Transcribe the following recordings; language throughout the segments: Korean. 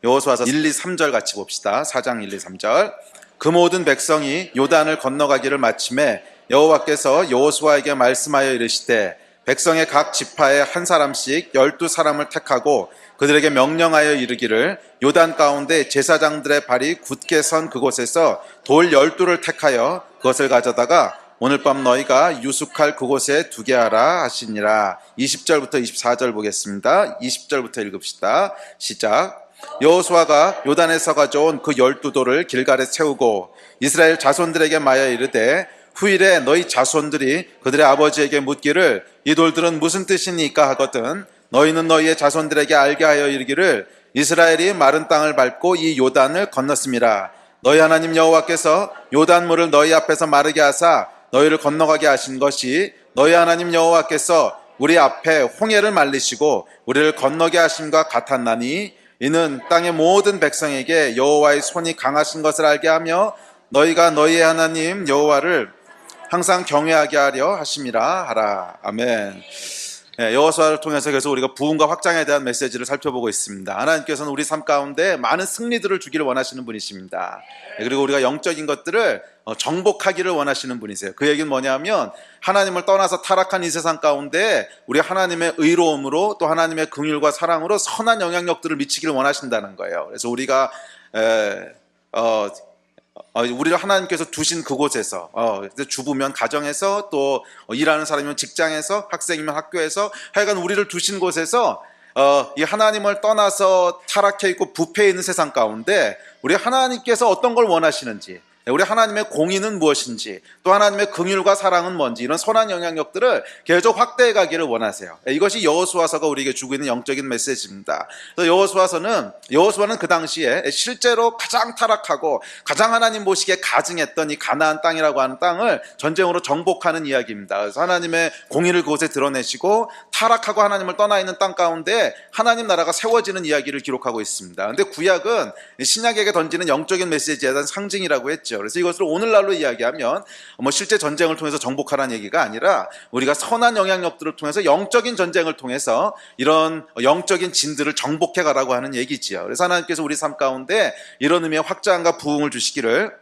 여호수아서 1, 2, 3절 같이 봅시다. 4장 1, 2, 3절. 그 모든 백성이 요단을 건너가기를 마침에 여호와께서 여호수아에게 말씀하여 이르시되 백성의 각 지파에 한 사람씩 12사람을 택하고 그들에게 명령하여 이르기를 요단 가운데 제사장들의 발이 굳게 선 그곳에서 돌 12를 택하여 그것을 가져다가 오늘 밤 너희가 유숙할 그곳에 두게 하라 하시니라. 20절부터 24절 보겠습니다. 20절부터 읽읍시다. 시작. 여호수아가 요단에서 가져온 그 12돌을 길갈에 세우고 이스라엘 자손들에게 말하여 이르되 후일에 너희 자손들이 그들의 아버지에게 묻기를 이 돌들은 무슨 뜻이니까 하거든 너희는 너희의 자손들에게 알게 하여 이르기를 이스라엘이 마른 땅을 밟고 이 요단을 건넜음이라. 너희 하나님 여호와께서 요단물을 너희 앞에서 마르게 하사 너희를 건너가게 하신 것이 너희 하나님 여호와께서 우리 앞에 홍해를 말리시고 우리를 건너게 하심과 같았나니 이는 땅의 모든 백성에게 여호와의 손이 강하신 것을 알게 하며 너희가 너희의 하나님 여호와를 항상 경외하게 하려 하심이라 하라. 아멘. 여호수아를 통해서 계속 우리가 부흥과 확장에 대한 메시지를 살펴보고 있습니다. 하나님께서는 우리 삶 가운데 많은 승리들을 주기를 원하시는 분이십니다. 그리고 우리가 영적인 것들을 정복하기를 원하시는 분이세요. 그 얘기는 뭐냐면 하나님을 떠나서 타락한 이 세상 가운데 우리 하나님의 의로움으로 또 하나님의 긍휼과 사랑으로 선한 영향력들을 미치기를 원하신다는 거예요. 그래서 우리가 우리를 하나님께서 두신 그곳에서 주부면 가정에서 또 일하는 사람이면 직장에서 학생이면 학교에서 하여간 우리를 두신 곳에서 이 하나님을 떠나서 타락해 있고 부패해 있는 세상 가운데 우리 하나님께서 어떤 걸 원하시는지 우리 하나님의 공의는 무엇인지 또 하나님의 긍휼과 사랑은 뭔지 이런 선한 영향력들을 계속 확대해 가기를 원하세요. 이것이 여호수아서가 우리에게 주고 있는 영적인 메시지입니다. 그래서 여호수아는 그 당시에 실제로 가장 타락하고 가장 하나님 보시기에 가증했던 이 가나안 땅이라고 하는 땅을 전쟁으로 정복하는 이야기입니다. 그래서 하나님의 공의를 그곳에 드러내시고 타락하고 하나님을 떠나 있는 땅 가운데 하나님 나라가 세워지는 이야기를 기록하고 있습니다. 그런데 구약은 신약에게 던지는 영적인 메시지에 대한 상징이라고 했죠. 그래서 이것을 오늘날로 이야기하면 실제 전쟁을 통해서 정복하라는 얘기가 아니라 우리가 선한 영향력들을 통해서 영적인 전쟁을 통해서 이런 영적인 진들을 정복해 가라고 하는 얘기지요. 그래서 하나님께서 우리 삶 가운데 이런 의미의 확장과 부흥을 주시기를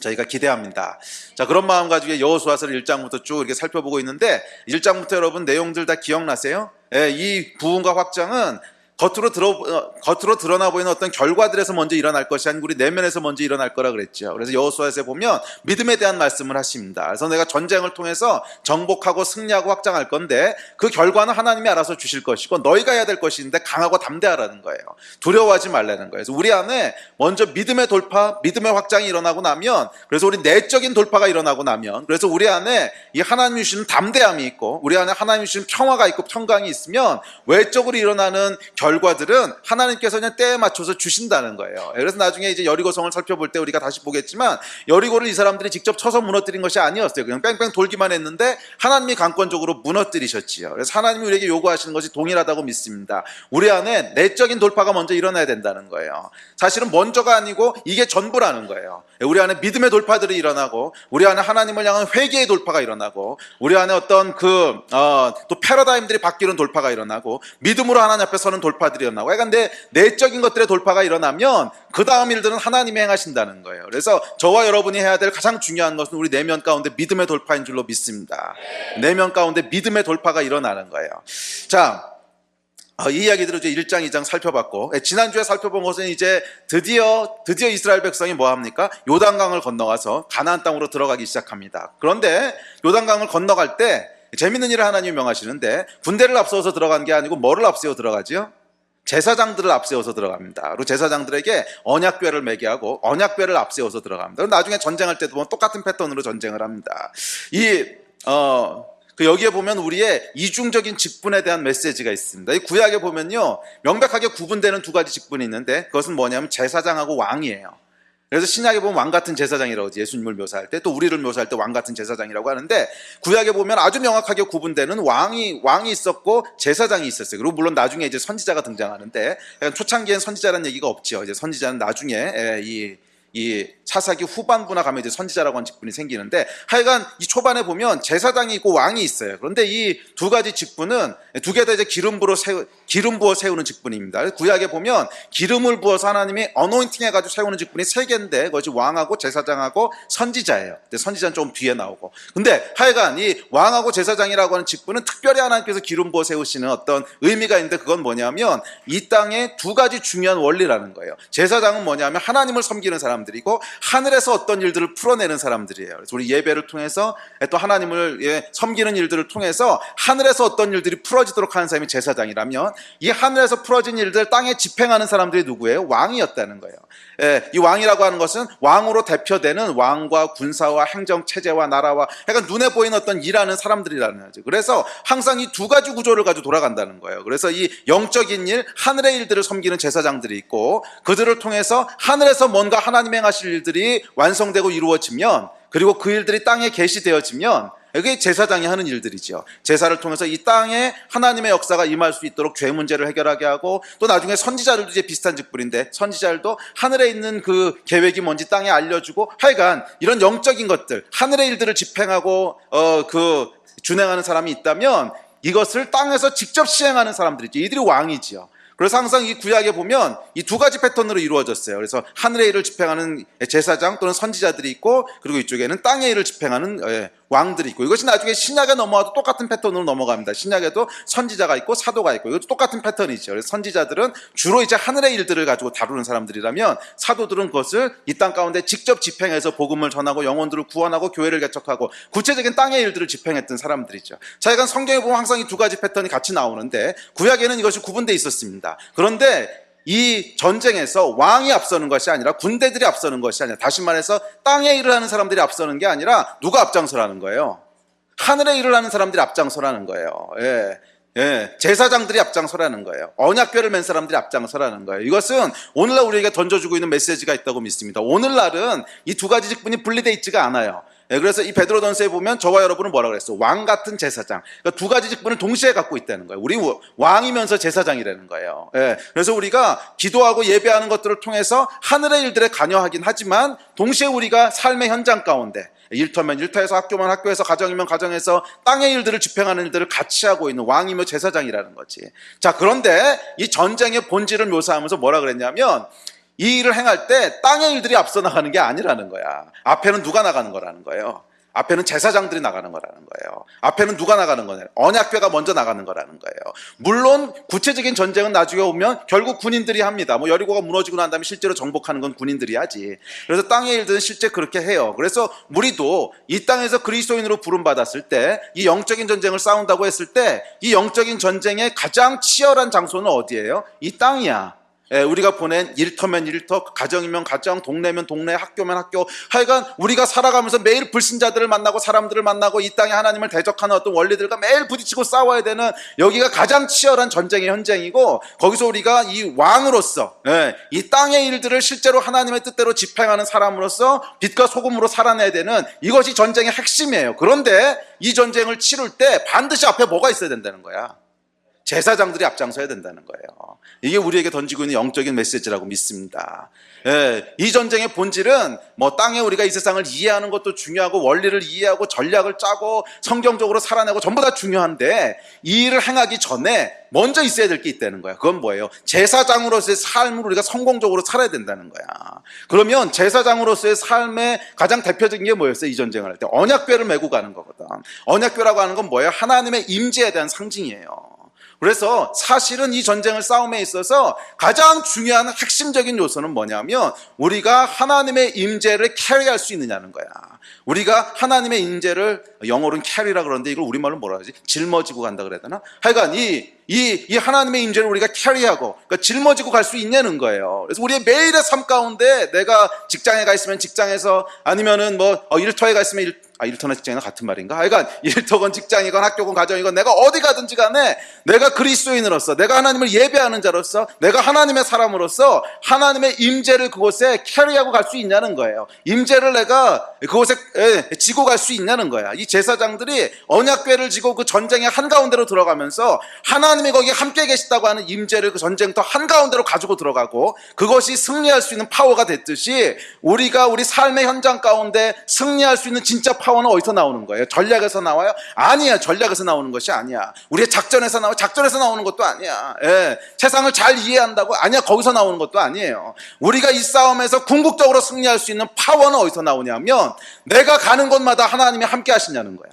저희가 기대합니다. 자, 그런 마음 가지고 여호수아서를 1장부터 쭉 이렇게 살펴보고 있는데 1장부터 여러분 내용들 다 기억나세요? 이 부흥과 확장은 겉으로 드러나 보이는 어떤 결과들에서 먼저 일어날 것이 아니고 우리 내면에서 먼저 일어날 거라 그랬죠. 그래서 여호수아서에 보면 믿음에 대한 말씀을 하십니다. 그래서 내가 전쟁을 통해서 정복하고 승리하고 확장할 건데 그 결과는 하나님이 알아서 주실 것이고 너희가 해야 될 것인데 강하고 담대하라는 거예요. 두려워하지 말라는 거예요. 그래서 우리 안에 먼저 믿음의 돌파, 믿음의 확장이 일어나고 나면 그래서 우리 내적인 돌파가 일어나고 나면 그래서 우리 안에 이 하나님이 주시는 담대함이 있고 우리 안에 하나님이 주시는 평화가 있고 평강이 있으면 외적으로 일어나는 결과들은 하나님께서 그냥 때에 맞춰서 주신다는 거예요. 그래서 나중에 이제 여리고성을 살펴볼 때 우리가 다시 보겠지만 여리고를 이 사람들이 직접 쳐서 무너뜨린 것이 아니었어요. 그냥 뺑뺑 돌기만 했는데 하나님이 강권적으로 무너뜨리셨지요. 그래서 하나님이 우리에게 요구하시는 것이 동일하다고 믿습니다. 우리 안에 내적인 돌파가 먼저 일어나야 된다는 거예요. 사실은 먼저가 아니고 이게 전부라는 거예요. 우리 안에 믿음의 돌파들이 일어나고 우리 안에 하나님을 향한 회개의 돌파가 일어나고 우리 안에 어떤 또 패러다임들이 바뀌는 돌파가 일어나고 믿음으로 하나님 앞에 서는 돌파들이 일어나고 그러니까 내적인 것들의 돌파가 일어나면 그 다음 일들은 하나님이 행하신다는 거예요. 그래서 저와 여러분이 해야 될 가장 중요한 것은 우리 내면 가운데 믿음의 돌파인 줄로 믿습니다. 내면 가운데 믿음의 돌파가 일어나는 거예요. 자, 이 이야기들을 이제 1장, 2장 살펴봤고 지난주에 살펴본 것은 이제 드디어 이스라엘 백성이 뭐합니까? 요단강을 건너가서 가나안 땅으로 들어가기 시작합니다. 그런데 요단강을 건너갈 때 재밌는 일을 하나님이 명하시는데 군대를 앞세워서 들어간 게 아니고 뭐를 앞세워 들어가죠? 제사장들을 앞세워서 들어갑니다. 그리고 제사장들에게 언약궤를 매게 하고 언약궤를 앞세워서 들어갑니다. 나중에 전쟁할 때도 보면 똑같은 패턴으로 전쟁을 합니다. 여기에 보면 우리의 이중적인 직분에 대한 메시지가 있습니다. 이 구약에 보면요 명백하게 구분되는 두 가지 직분이 있는데 그것은 뭐냐면 제사장하고 왕이에요. 그래서 신약에 보면 왕 같은 제사장이라고 하지. 예수님을 묘사할 때 또 우리를 묘사할 때 왕 같은 제사장이라고 하는데 구약에 보면 아주 명확하게 구분되는 왕이 있었고 제사장이 있었어요. 그리고 물론 나중에 이제 선지자가 등장하는데 초창기엔 선지자라는 얘기가 없죠. 이제 선지자는 나중에 이 사사기 후반부나 가면 이제 선지자라고 하는 직분이 생기는데, 하여간 이 초반에 보면 제사장이 있고 왕이 있어요. 그런데 이 두 가지 직분은 두 개 다 이제 기름 부어 세우는 직분입니다. 구약에 보면 기름을 부어서 하나님이 어노인팅 해가지고 세우는 직분이 세 개인데, 그것이 왕하고 제사장하고 선지자예요. 근데 선지자는 좀 뒤에 나오고. 근데 하여간 이 왕하고 제사장이라고 하는 직분은 특별히 하나님께서 기름 부어 세우시는 어떤 의미가 있는데, 그건 뭐냐면 이 땅에 두 가지 중요한 원리라는 거예요. 제사장은 뭐냐면 하나님을 섬기는 사람들이고, 하늘에서 어떤 일들을 풀어내는 사람들이에요. 그래서 우리 예배를 통해서 또 하나님을 섬기는 일들을 통해서 하늘에서 어떤 일들이 풀어지도록 하는 사람이 제사장이라면, 이 하늘에서 풀어진 일들 땅에 집행하는 사람들이 누구예요? 왕이었다는 거예요. 이 왕이라고 하는 것은 왕으로 대표되는 왕과 군사와 행정 체제와 나라와 약간 눈에 보이는 어떤 일하는 사람들이라는 거죠. 그래서 항상 이 두 가지 구조를 가지고 돌아간다는 거예요. 그래서 이 영적인 일, 하늘의 일들을 섬기는 제사장들이 있고, 그들을 통해서 하늘에서 뭔가 하나님 행하실 일들이 완성되고 이루어지면, 그리고 그 일들이 땅에 계시되어지면, 이게 제사장이 하는 일들이죠. 제사를 통해서 이 땅에 하나님의 역사가 임할 수 있도록 죄 문제를 해결하게 하고, 또 나중에 선지자들도 이제 비슷한 직분인데, 선지자들도 하늘에 있는 그 계획이 뭔지 땅에 알려주고, 하여간 이런 영적인 것들, 하늘의 일들을 집행하고 준행하는 사람이 있다면, 이것을 땅에서 직접 시행하는 사람들이죠. 이들이 왕이지요. 그래서 항상 이 구약에 보면 이 두 가지 패턴으로 이루어졌어요. 그래서 하늘의 일을 집행하는 제사장 또는 선지자들이 있고, 그리고 이쪽에는 땅의 일을 집행하는 왕들이 있고, 이것이 나중에 신약에 넘어와도 똑같은 패턴으로 넘어갑니다. 신약에도 선지자가 있고 사도가 있고, 이것도 똑같은 패턴이죠. 그래서 선지자들은 주로 이제 하늘의 일들을 가지고 다루는 사람들이라면, 사도들은 그것을 이 땅 가운데 직접 집행해서 복음을 전하고 영혼들을 구원하고 교회를 개척하고 구체적인 땅의 일들을 집행했던 사람들이죠. 자, 이건 성경에 보면 항상 이 두 가지 패턴이 같이 나오는데, 구약에는 이것이 구분되어 있었습니다. 그런데 이 전쟁에서 왕이 앞서는 것이 아니라 군대들이 앞서는 것이 아니라, 다시 말해서 땅의 일을 하는 사람들이 앞서는 게 아니라 누가 앞장서라는 거예요? 하늘의 일을 하는 사람들이 앞장서라는 거예요. 제사장들이 앞장서라는 거예요. 언약궤를 맨 사람들이 앞장서라는 거예요. 이것은 오늘날 우리에게 던져주고 있는 메시지가 있다고 믿습니다. 오늘날은 이 두 가지 직분이 분리되어 있지가 않아요. 그래서 이 베드로전서에 보면 저와 여러분은 뭐라고 그랬어? 왕 같은 제사장. 그러니까 두 가지 직분을 동시에 갖고 있다는 거예요. 우리 왕이면서 제사장이라는 거예요. 그래서 우리가 기도하고 예배하는 것들을 통해서 하늘의 일들에 관여하긴 하지만, 동시에 우리가 삶의 현장 가운데, 일터면 일터에서, 학교면 학교에서, 가정이면 가정에서 땅의 일들을 집행하는 일들을 같이 하고 있는 왕이며 제사장이라는 거지. 자, 그런데 이 전쟁의 본질을 묘사하면서 뭐라 그랬냐면, 이 일을 행할 때 땅의 일들이 앞서 나가는 게 아니라는 거야. 앞에는 누가 나가는 거라는 거예요? 앞에는 제사장들이 나가는 거라는 거예요. 앞에는 누가 나가는 거냐? 언약궤가 먼저 나가는 거라는 거예요. 물론 구체적인 전쟁은 나중에 오면 결국 군인들이 합니다. 여리고가 무너지고 난 다음에 실제로 정복하는 건 군인들이 하지. 그래서 땅의 일들은 실제 그렇게 해요. 그래서 우리도 이 땅에서 그리스도인으로 부름받았을 때, 이 영적인 전쟁을 싸운다고 했을 때, 이 영적인 전쟁의 가장 치열한 장소는 어디예요? 이 땅이야. 우리가 보낸 일터면 일터, 가정이면 가정, 동네면 동네, 학교면 학교, 하여간 우리가 살아가면서 매일 불신자들을 만나고 사람들을 만나고 이 땅에 하나님을 대적하는 어떤 원리들과 매일 부딪히고 싸워야 되는, 여기가 가장 치열한 전쟁의 현장이고, 거기서 우리가 이 왕으로서 이 땅의 일들을 실제로 하나님의 뜻대로 집행하는 사람으로서 빛과 소금으로 살아내야 되는, 이것이 전쟁의 핵심이에요. 그런데 이 전쟁을 치룰 때 반드시 앞에 뭐가 있어야 된다는 거야? 제사장들이 앞장서야 된다는 거예요. 이게 우리에게 던지고 있는 영적인 메시지라고 믿습니다. 이 전쟁의 본질은 땅에 우리가 이 세상을 이해하는 것도 중요하고, 원리를 이해하고 전략을 짜고 성경적으로 살아내고 전부 다 중요한데, 이 일을 행하기 전에 먼저 있어야 될 게 있다는 거야. 그건 뭐예요? 제사장으로서의 삶을 우리가 성공적으로 살아야 된다는 거야. 그러면 제사장으로서의 삶의 가장 대표적인 게 뭐였어요? 이 전쟁을 할 때 언약궤를 메고 가는 거거든. 언약궤라고 하는 건 뭐예요? 하나님의 임재에 대한 상징이에요. 그래서 사실은 이 전쟁을 싸움에 있어서 가장 중요한 핵심적인 요소는 뭐냐면, 우리가 하나님의 임재를 캐리할 수 있느냐는 거야. 우리가 하나님의 임재를, 영어로는 캐리라 그러는데 이걸 우리말로 뭐라 하지? 짊어지고 간다 그래야 되나? 하여간 이 하나님의 임재를 우리가 캐리하고, 그러니까 짊어지고 갈 수 있냐는 거예요. 그래서 우리의 매일의 삶 가운데, 내가 직장에 가 있으면 직장에서, 아니면은 일터에 가 있으면 일터나 직장이나 같은 말인가? 그러니까 일터건 직장이건 학교건 가정이건 내가 어디 가든지 간에 내가 그리스도인으로서, 내가 하나님을 예배하는 자로서, 내가 하나님의 사람으로서 하나님의 임재를 그곳에 캐리하고 갈 수 있냐는 거예요. 임재를 내가 그곳에 지고 갈 수 있냐는 거야. 이 제사장들이 언약궤를 지고 그 전쟁의 한가운데로 들어가면서 하나님이 거기 함께 계시다고 하는 임재를 그 전쟁터 한가운데로 가지고 들어가고, 그것이 승리할 수 있는 파워가 됐듯이 우리가 우리 삶의 현장 가운데 승리할 수 있는 진짜 파워는 어디서 나오는 거예요? 전략에서 나와요? 아니야. 전략에서 나오는 것이 아니야. 우리의 작전에서 나와요? 작전에서 나오는 것도 아니야. 세상을 잘 이해한다고? 아니야. 거기서 나오는 것도 아니에요. 우리가 이 싸움에서 궁극적으로 승리할 수 있는 파워는 어디서 나오냐면, 내가 가는 곳마다 하나님이 함께 하시냐는 거야.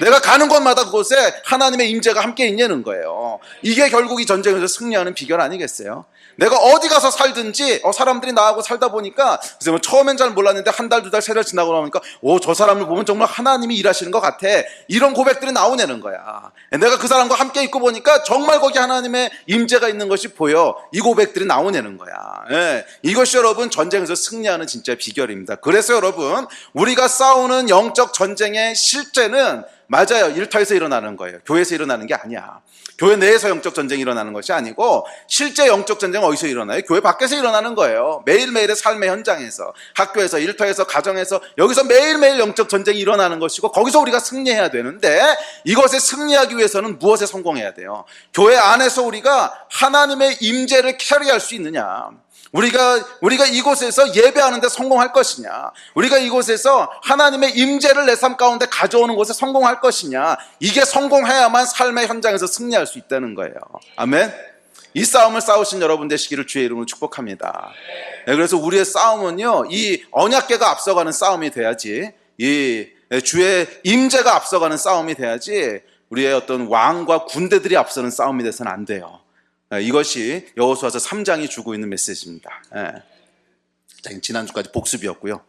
내가 가는 곳마다 그곳에 하나님의 임재가 함께 있냐는 거예요. 이게 결국 이 전쟁에서 승리하는 비결 아니겠어요? 내가 어디 가서 살든지 사람들이 나하고 살다 보니까, 그래서 뭐 처음엔 잘 몰랐는데 한 달, 두 달, 세 달 지나고 나니까 저 사람을 보면 정말 하나님이 일하시는 것 같아. 이런 고백들이 나오냐는 거야. 내가 그 사람과 함께 있고 보니까 정말 거기 하나님의 임재가 있는 것이 보여. 이 고백들이 나오냐는 거야. 이것이 여러분 전쟁에서 승리하는 진짜 비결입니다. 그래서 여러분, 우리가 싸우는 영적 전쟁의 실제는 맞아요. 일터에서 일어나는 거예요. 교회에서 일어나는 게 아니야. 교회 내에서 영적 전쟁이 일어나는 것이 아니고, 실제 영적 전쟁은 어디서 일어나요? 교회 밖에서 일어나는 거예요. 매일매일의 삶의 현장에서, 학교에서, 일터에서, 가정에서, 여기서 매일매일 영적 전쟁이 일어나는 것이고, 거기서 우리가 승리해야 되는데, 이것에 승리하기 위해서는 무엇에 성공해야 돼요? 교회 안에서 우리가 하나님의 임재를 캐리할 수 있느냐? 우리가 이곳에서 예배하는 데 성공할 것이냐, 우리가 이곳에서 하나님의 임재를 내 삶 가운데 가져오는 것에 성공할 것이냐, 이게 성공해야만 삶의 현장에서 승리할 수 있다는 거예요. 아멘. 이 싸움을 싸우신 여러분 되시기를 주의 이름으로 축복합니다. 그래서 우리의 싸움은요, 이 언약궤가 앞서가는 싸움이 돼야지, 이 주의 임재가 앞서가는 싸움이 돼야지, 우리의 어떤 왕과 군대들이 앞서는 싸움이 돼서는 안 돼요. 이것이 여호수아서 3장이 주고 있는 메시지입니다. 지난주까지 복습이었고요.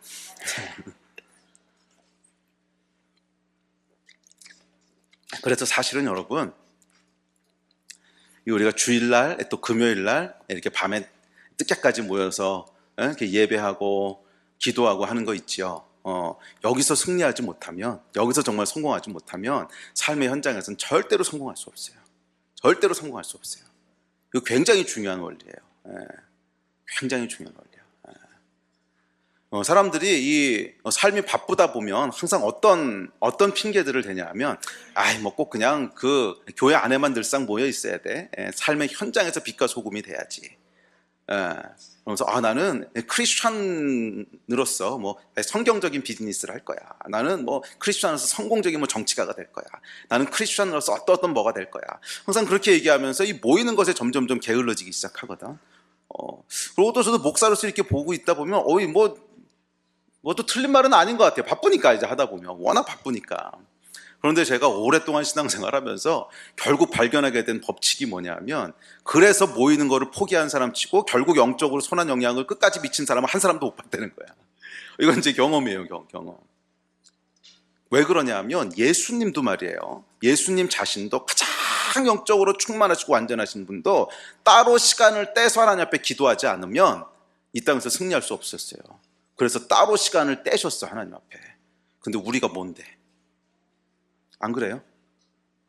그래서 사실은 여러분, 우리가 주일날 또 금요일날 이렇게 밤에 늦게까지 모여서 이렇게 예배하고 기도하고 하는 거 있죠. 여기서 승리하지 못하면, 여기서 정말 성공하지 못하면 삶의 현장에서는 절대로 성공할 수 없어요. 절대로 성공할 수 없어요. 이거 굉장히 중요한 원리예요. 굉장히 중요한 원리예요. 사람들이 이 삶이 바쁘다 보면 항상 어떤 핑계들을 대냐면, 뭐 꼭 그냥 그 교회 안에만 늘상 모여 있어야 돼. 삶의 현장에서 빛과 소금이 돼야지. 그러면서 나는 크리스찬으로서 뭐 성경적인 비즈니스를 할 거야. 나는 뭐 크리스찬으로서 성공적인 뭐 정치가가 될 거야. 나는 크리스찬으로서 어떤 뭐가 될 거야. 항상 그렇게 얘기하면서 이 모이는 것에 점점 게을러지기 시작하거든. 그리고 또 저도 목사로서 이렇게 보고 있다 보면 뭐 또 틀린 말은 아닌 것 같아요. 바쁘니까 이제 하다 보면 워낙 바쁘니까. 그런데 제가 오랫동안 신앙생활하면서 결국 발견하게 된 법칙이 뭐냐면, 그래서 모이는 거를 포기한 사람 치고 결국 영적으로 선한 영향을 끝까지 미친 사람은 한 사람도 못 봤다는 거야. 이건 제 경험이에요. 경험. 왜 그러냐면, 예수님도 말이에요, 예수님 자신도 가장 영적으로 충만하시고 완전하신 분도 따로 시간을 떼서 하나님 앞에 기도하지 않으면 이 땅에서 승리할 수 없었어요. 그래서 따로 시간을 떼셨어, 하나님 앞에. 근데 우리가 뭔데? 안 그래요?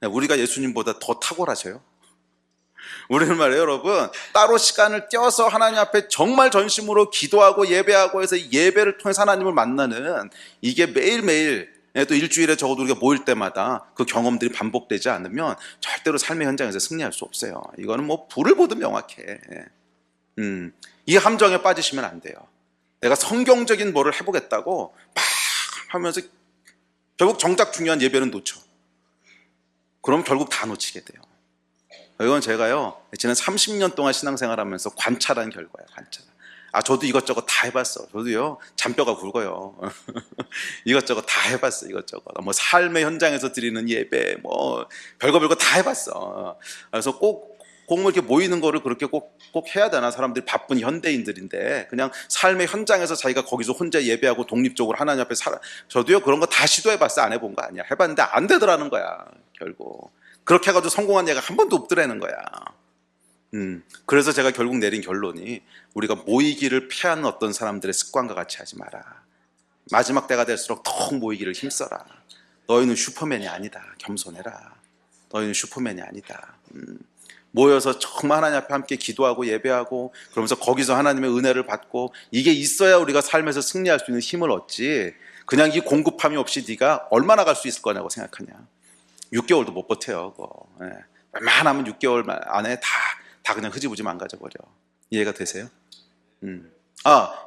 우리가 예수님보다 더 탁월하셔요. 우리는 말이에요, 여러분, 따로 시간을 떼어서 하나님 앞에 정말 전심으로 기도하고 예배하고 해서 예배를 통해서 하나님을 만나는, 이게 매일매일, 또 일주일에 적어도 우리가 모일 때마다 그 경험들이 반복되지 않으면 절대로 삶의 현장에서 승리할 수 없어요. 이거는 뭐 불을 보듯 명확해. 이 함정에 빠지시면 안 돼요. 내가 성경적인 뭐를 해보겠다고 막 하면서 결국 정작 중요한 예배는 놓쳐. 그럼 결국 다 놓치게 돼요. 이건 제가요, 지난 30년 동안 신앙생활하면서 관찰한 결과예요. 관찰. 저도 이것저것 다 해봤어. 저도요, 잔뼈가 굵어요. 이것저것 다 해봤어. 이것저것. 뭐 삶의 현장에서 드리는 예배, 뭐 별거 다 해봤어. 그래서 꼭 이렇게 모이는 거를 그렇게 꼭 해야 되나? 사람들이 바쁜 현대인들인데 그냥 삶의 현장에서 자기가 거기서 혼자 예배하고 독립적으로 하나님 앞에 살아. 저도요, 그런 거 다 시도해봤어. 안 해본 거 아니야. 해봤는데 안 되더라는 거야. 결국 그렇게 해가지고 성공한 예가 한 번도 없더라는 거야. 그래서 제가 결국 내린 결론이, 우리가 모이기를 패하는 어떤 사람들의 습관과 같이 하지 마라. 마지막 때가 될수록 더욱 모이기를 힘써라. 너희는 슈퍼맨이 아니다. 겸손해라. 너희는 슈퍼맨이 아니다. 모여서 정말 하나님 앞에 함께 기도하고 예배하고 그러면서 거기서 하나님의 은혜를 받고 이게 있어야 우리가 삶에서 승리할 수 있는 힘을 얻지, 그냥 이 공급함이 없이 네가 얼마나 갈 수 있을 거냐고 생각하냐. 6개월도 못 버텨요. 그거. 웬만하면 6개월 안에 다 그냥 흐지부지 망가져버려. 이해가 되세요?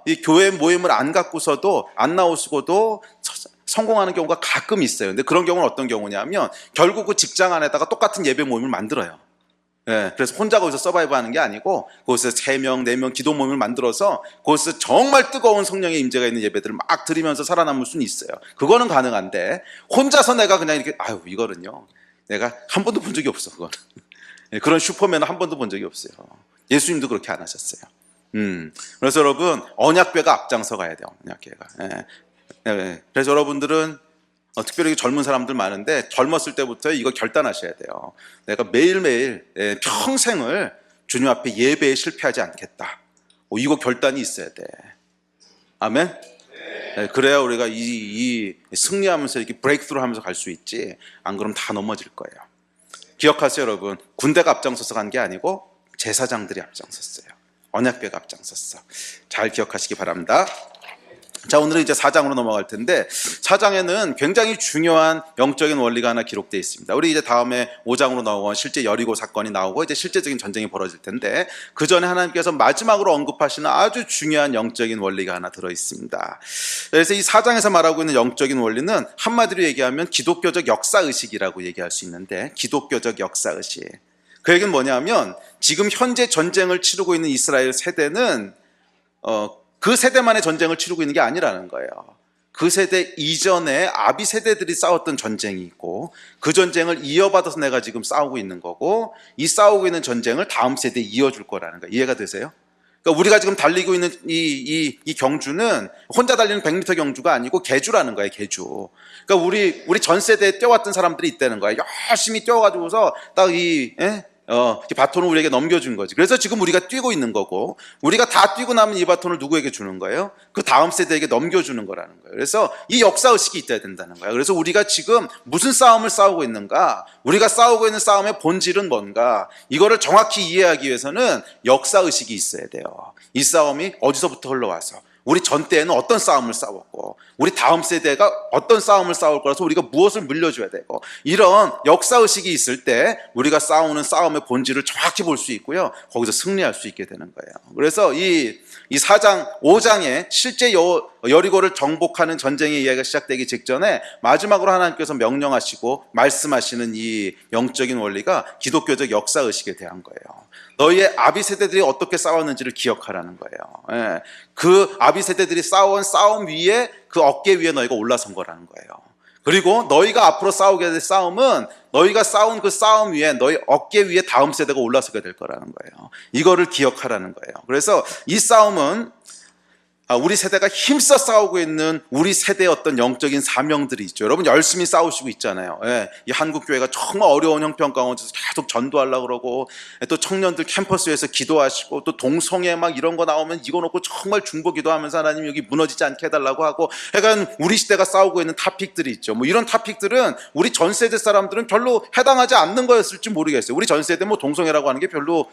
이 교회 모임을 안 갖고서도 안 나오시고도 성공하는 경우가 가끔 있어요. 근데 그런 경우는 어떤 경우냐면 결국 그 직장 안에다가 똑같은 예배 모임을 만들어요. 그래서 혼자 거기서 서바이브 하는 게 아니고 거기서 3명, 4명 기도 모임을 만들어서 거기서 정말 뜨거운 성령의 임재가 있는 예배들을 막 드리면서 살아남을 수는 있어요. 그거는 가능한데 혼자서 내가 그냥 이렇게 이거는요 내가 한 번도 본 적이 없어. 그거는 그런 슈퍼맨은 한 번도 본 적이 없어요. 예수님도 그렇게 안 하셨어요. 그래서 여러분 언약궤가 앞장서 가야 돼요. 언약궤가. 그래서 여러분들은 특별히 젊은 사람들 많은데 젊었을 때부터 이거 결단하셔야 돼요. 내가 매일매일 평생을 주님 앞에 예배에 실패하지 않겠다. 이거 결단이 있어야 돼. 아멘? 그래야 우리가 이 승리하면서 이렇게 브레이크스루 하면서 갈 수 있지. 안 그러면 다 넘어질 거예요. 기억하세요 여러분. 군대가 앞장서서 간 게 아니고 제사장들이 앞장섰어요. 언약궤가 앞장섰어. 잘 기억하시기 바랍니다. 자, 오늘은 이제 4장으로 넘어갈 텐데 4장에는 굉장히 중요한 영적인 원리가 하나 기록되어 있습니다. 우리 이제 다음에 5장으로 나오고 실제 여리고 사건이 나오고 이제 실제적인 전쟁이 벌어질 텐데 그 전에 하나님께서 마지막으로 언급하시는 아주 중요한 영적인 원리가 하나 들어 있습니다. 그래서 이 4장에서 말하고 있는 영적인 원리는 한마디로 얘기하면 기독교적 역사의식이라고 얘기할 수 있는데, 기독교적 역사의식. 그 얘기는 뭐냐면 지금 현재 전쟁을 치르고 있는 이스라엘 세대는 그 세대만의 전쟁을 치르고 있는 게 아니라는 거예요. 그 세대 이전에 아비 세대들이 싸웠던 전쟁이 있고 그 전쟁을 이어받아서 내가 지금 싸우고 있는 거고 이 싸우고 있는 전쟁을 다음 세대에 이어줄 거라는 거예요. 이해가 되세요? 그러니까 우리가 지금 달리고 있는 이 경주는 혼자 달리는 100m 경주가 아니고 계주라는 거예요. 계주. 그러니까 우리 전 세대에 뛰어왔던 사람들이 있다는 거예요. 열심히 뛰어가지고서 딱 바톤을 우리에게 넘겨준 거지. 그래서 지금 우리가 뛰고 있는 거고 우리가 다 뛰고 나면 이 바톤을 누구에게 주는 거예요? 그 다음 세대에게 넘겨주는 거라는 거예요. 그래서 이 역사의식이 있어야 된다는 거예요. 그래서 우리가 지금 무슨 싸움을 싸우고 있는가, 우리가 싸우고 있는 싸움의 본질은 뭔가, 이거를 정확히 이해하기 위해서는 역사의식이 있어야 돼요. 이 싸움이 어디서부터 흘러와서 우리 전 때에는 어떤 싸움을 싸웠고 우리 다음 세대가 어떤 싸움을 싸울 거라서 우리가 무엇을 물려줘야 되고, 이런 역사의식이 있을 때 우리가 싸우는 싸움의 본질을 정확히 볼 수 있고요, 거기서 승리할 수 있게 되는 거예요. 그래서 이 4장 5장에 실제 여리고를 정복하는 전쟁의 이야기가 시작되기 직전에 마지막으로 하나님께서 명령하시고 말씀하시는 이 영적인 원리가 기독교적 역사의식에 대한 거예요. 너희의 아비 세대들이 어떻게 싸웠는지를 기억하라는 거예요. 그 아비 세대들이 싸운 싸움 위에, 그 어깨 위에 너희가 올라선 거라는 거예요. 그리고 너희가 앞으로 싸우게 될 싸움은 너희가 싸운 그 싸움 위에, 너희 어깨 위에 다음 세대가 올라서게 될 거라는 거예요. 이거를 기억하라는 거예요. 그래서 이 싸움은 우리 세대가 힘써 싸우고 있는 우리 세대의 어떤 영적인 사명들이 있죠. 여러분 열심히 싸우시고 있잖아요. 이 한국교회가 정말 어려운 형편 가운데서 계속 전도하려고 그러고, 또 청년들 캠퍼스에서 기도하시고, 또 동성애 막 이런 거 나오면 이거 놓고 정말 중보 기도하면서 하나님 여기 무너지지 않게 해달라고 하고, 그러니까 우리 시대가 싸우고 있는 토픽들이 있죠. 뭐 이런 토픽들은 우리 전 세대 사람들은 별로 해당하지 않는 거였을지 모르겠어요. 우리 전 세대 뭐 동성애라고 하는 게 별로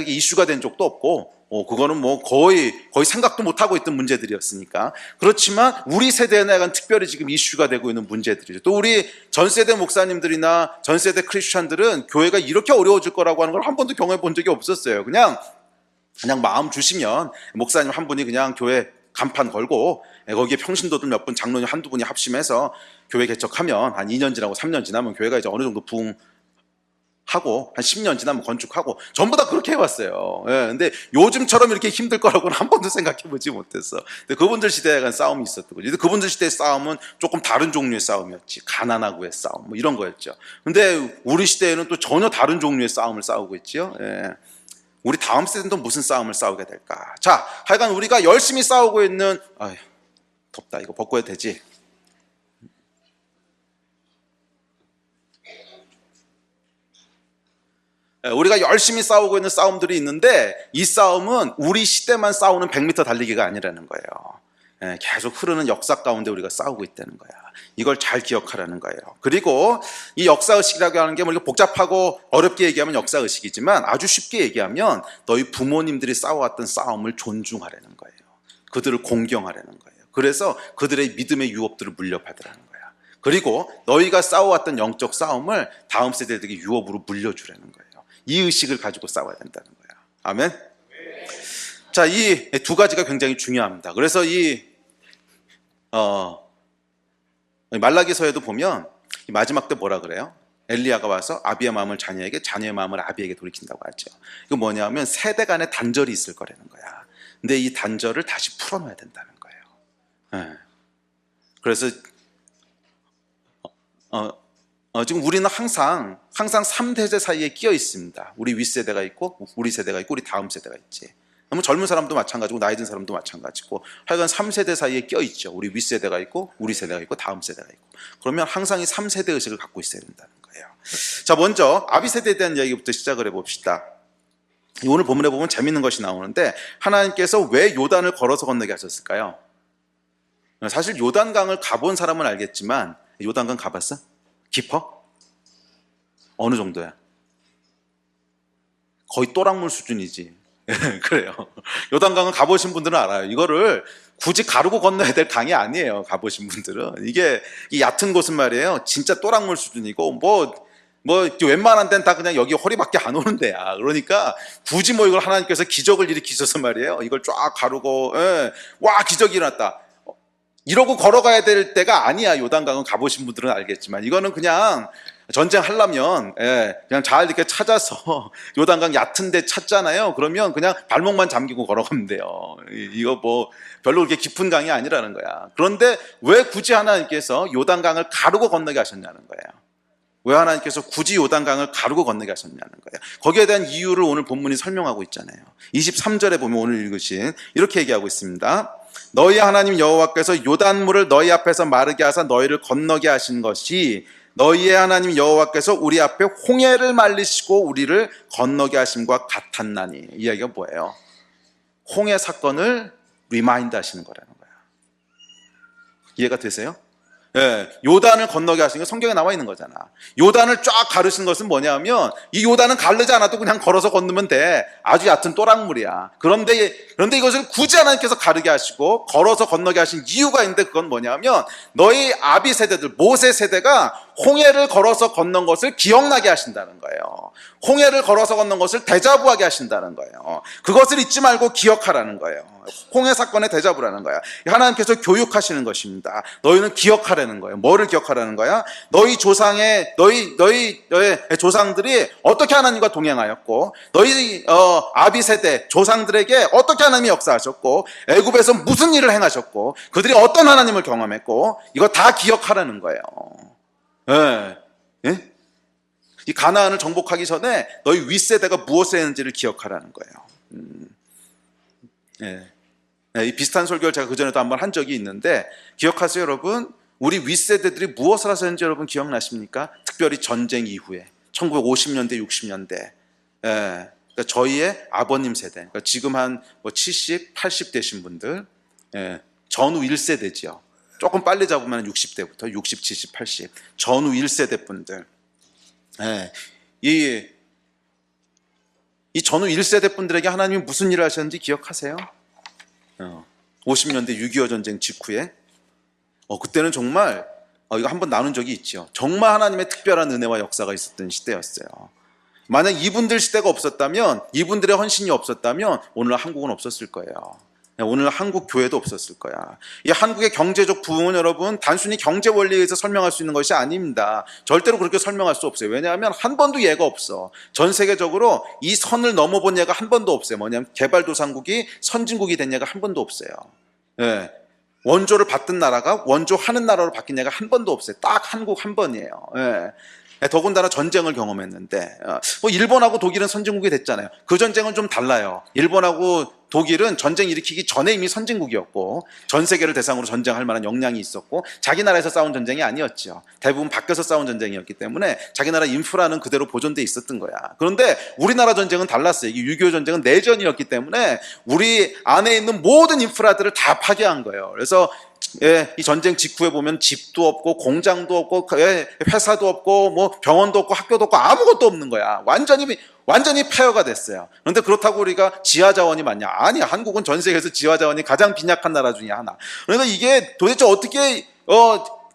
이슈가 된 적도 없고, 그거는 뭐 거의 생각도 못하고 있던 문제들이었으니까. 그렇지만 우리 세대에는 약간 특별히 지금 이슈가 되고 있는 문제들이죠. 또 우리 전 세대 목사님들이나 전 세대 크리스찬들은 교회가 이렇게 어려워질 거라고 하는 걸 한 번도 경험해 본 적이 없었어요. 그냥 마음 주시면 목사님 한 분이 그냥 교회 간판 걸고 거기에 평신도들 몇 분, 장로님 한두 분이 합심해서 교회 개척하면 한 2년 지나고 3년 지나면 교회가 이제 어느 정도 하고 한 10년 지나면 건축하고, 전부 다 그렇게 해왔어요. 근데 요즘처럼 이렇게 힘들 거라고는 한 번도 생각해보지 못했어. 근데 그분들 시대에 약간 싸움이 있었던 거죠. 근데 그분들 시대의 싸움은 조금 다른 종류의 싸움이었지. 가난하고의 싸움 뭐 이런 거였죠. 근데 우리 시대에는 또 전혀 다른 종류의 싸움을 싸우고 있죠. 우리 다음 세대는 또 무슨 싸움을 싸우게 될까? 자, 하여간 우리가 열심히 싸우고 있는, 덥다, 이거 벗고 해도 되지? 우리가 열심히 싸우고 있는 싸움들이 있는데 이 싸움은 우리 시대만 싸우는 100m 달리기가 아니라는 거예요. 계속 흐르는 역사 가운데 우리가 싸우고 있다는 거야. 이걸 잘 기억하라는 거예요. 그리고 이 역사의식이라고 하는 게 뭐 이렇게 복잡하고 어렵게 얘기하면 역사의식이지만 아주 쉽게 얘기하면 너희 부모님들이 싸워왔던 싸움을 존중하라는 거예요. 그들을 공경하라는 거예요. 그래서 그들의 믿음의 유업들을 물려받으라는 거야. 그리고 너희가 싸워왔던 영적 싸움을 다음 세대들에게 유업으로 물려주라는 거예요. 이 의식을 가지고 싸워야 된다는 거야. 아멘. 자, 이 두 가지가 굉장히 중요합니다. 그래서 말라기서에도 보면 마지막 때 뭐라 그래요? 엘리야가 와서 아비의 마음을 자녀에게, 자녀의 마음을 아비에게 돌이킨다고 하죠. 이거 뭐냐면 세대 간의 단절이 있을 거라는 거야. 근데 이 단절을 다시 풀어놔야 된다는 거예요. 그래서 지금 우리는 항상 3대제 사이에 끼어 있습니다. 우리 윗세대가 있고 우리 세대가 있고 우리 다음 세대가 있지. 뭐 젊은 사람도 마찬가지고 나이 든 사람도 마찬가지고 하여간 3세대 사이에 껴 있죠. 우리 윗세대가 있고 우리 세대가 있고 다음 세대가 있고. 그러면 항상 이 3세대 의식을 갖고 있어야 된다는 거예요. 자, 먼저 아비세대에 대한 이야기부터 시작을 해봅시다. 오늘 본문에 보면 재밌는 것이 나오는데 하나님께서 왜 요단을 걸어서 건너게 하셨을까요? 사실 요단강을 가본 사람은 알겠지만 요단강 가봤어? 깊어? 어느 정도야? 거의 또랑물 수준이지. 그래요. 요단강은 가보신 분들은 알아요. 이거를 굳이 가르고 건너야 될 강이 아니에요. 가보신 분들은. 이게 이 얕은 곳은 말이에요. 진짜 또랑물 수준이고 뭐 웬만한 데는 다 그냥 여기 허리밖에 안 오는 데야. 그러니까 굳이 뭐 이걸 하나님께서 기적을 일으키셔서 말이에요. 이걸 쫙 가르고 와 기적이 일어났다. 이러고 걸어가야 될 때가 아니야. 요단강은 가보신 분들은 알겠지만 이거는 그냥 전쟁하려면 그냥 잘 이렇게 찾아서 요단강 얕은 데 찾잖아요. 그러면 그냥 발목만 잠기고 걸어가면 돼요. 이거 뭐 별로 그렇게 깊은 강이 아니라는 거야. 그런데 왜 굳이 하나님께서 요단강을 가르고 건너게 하셨냐는 거예요. 왜 하나님께서 굳이 요단강을 가르고 건너게 하셨냐는 거예요. 거기에 대한 이유를 오늘 본문이 설명하고 있잖아요. 23절에 보면 오늘 읽으신 이렇게 얘기하고 있습니다. 너희 하나님 여호와께서 요단물을 너희 앞에서 마르게 하사 너희를 건너게 하신 것이 너희의 하나님 여호와께서 우리 앞에 홍해를 말리시고 우리를 건너게 하심과 같았나니. 이 이야기가 뭐예요? 홍해 사건을 리마인드 하시는 거라는 거야. 이해가 되세요? 요단을 건너게 하시는 게 성경에 나와 있는 거잖아. 요단을 쫙 가르신 것은 뭐냐면 이 요단은 가르지 않아도 그냥 걸어서 건너면 돼. 아주 얕은 또랑물이야. 그런데 이것을 굳이 하나님께서 가르게 하시고 걸어서 건너게 하신 이유가 있는데 그건 뭐냐면 너희 아비 세대들, 모세 세대가 홍해를 걸어서 건넌 것을 기억나게 하신다는 거예요. 홍해를 걸어서 건넌 것을 데자부하게 하신다는 거예요. 그것을 잊지 말고 기억하라는 거예요. 홍해 사건의 데자부라는 거야. 하나님께서 교육하시는 것입니다. 너희는 기억하라는 거예요. 뭐를 기억하라는 거야? 너희 조상의 너희 조상들이 어떻게 하나님과 동행하였고 너희 아비 세대 조상들에게 어떻게 하나님이 역사하셨고 애굽에서 무슨 일을 행하셨고 그들이 어떤 하나님을 경험했고 이거 다 기억하라는 거예요. 이 가나안을 정복하기 전에 너희 윗세대가 무엇을 했는지를 기억하라는 거예요. 이 비슷한 설교를 제가 그전에도 한번 한 적이 있는데 기억하세요 여러분? 우리 윗세대들이 무엇을 하셨는지 여러분 기억나십니까? 특별히 전쟁 이후에 1950년대 60년대 그러니까 저희의 아버님 세대, 그러니까 지금 한 70, 80 되신 분들 전후 1세대지요. 조금 빨리 잡으면 60대부터 60, 70, 80 전후 1세대 분들 이 전후 1세대 분들에게 하나님이 무슨 일을 하셨는지 기억하세요? 50년대 6.25 전쟁 직후에 그때는 정말 이거 한번 나눈 적이 있죠. 정말 하나님의 특별한 은혜와 역사가 있었던 시대였어요. 만약 이분들 시대가 없었다면, 이분들의 헌신이 없었다면 오늘 한국은 없었을 거예요. 오늘 한국 교회도 없었을 거야. 이 한국의 경제적 부흥은 여러분 단순히 경제 원리에 의해서 설명할 수 있는 것이 아닙니다. 절대로 그렇게 설명할 수 없어요. 왜냐하면 한 번도 예가 없어. 전 세계적으로 이 선을 넘어본 예가 한 번도 없어요. 뭐냐면 개발도상국이 선진국이 된 예가 한 번도 없어요. 원조를 받던 나라가 원조하는 나라로 바뀐 예가 한 번도 없어요. 딱 한국 한 번이에요. 더군다나 전쟁을 경험했는데 뭐 일본하고 독일은 선진국이 됐잖아요. 그 전쟁은 좀 달라요. 일본하고 독일은 전쟁 일으키기 전에 이미 선진국이었고 전 세계를 대상으로 전쟁할 만한 역량이 있었고 자기 나라에서 싸운 전쟁이 아니었죠. 대부분 밖에서 싸운 전쟁이었기 때문에 자기 나라 인프라는 그대로 보존돼 있었던 거야. 그런데 우리나라 전쟁은 달랐어요. 이 6.25 전쟁은 내전이었기 때문에 우리 안에 있는 모든 인프라들을 다 파괴한 거예요. 그래서 이 전쟁 직후에 보면 집도 없고 공장도 없고 회사도 없고 뭐 병원도 없고 학교도 없고 아무것도 없는 거야. 완전히 폐허가 됐어요. 그런데 그렇다고 우리가 지하 자원이 많냐? 아니, 한국은 전 세계에서 지하 자원이 가장 빈약한 나라 중에 하나. 그래서 이게 도대체 어떻게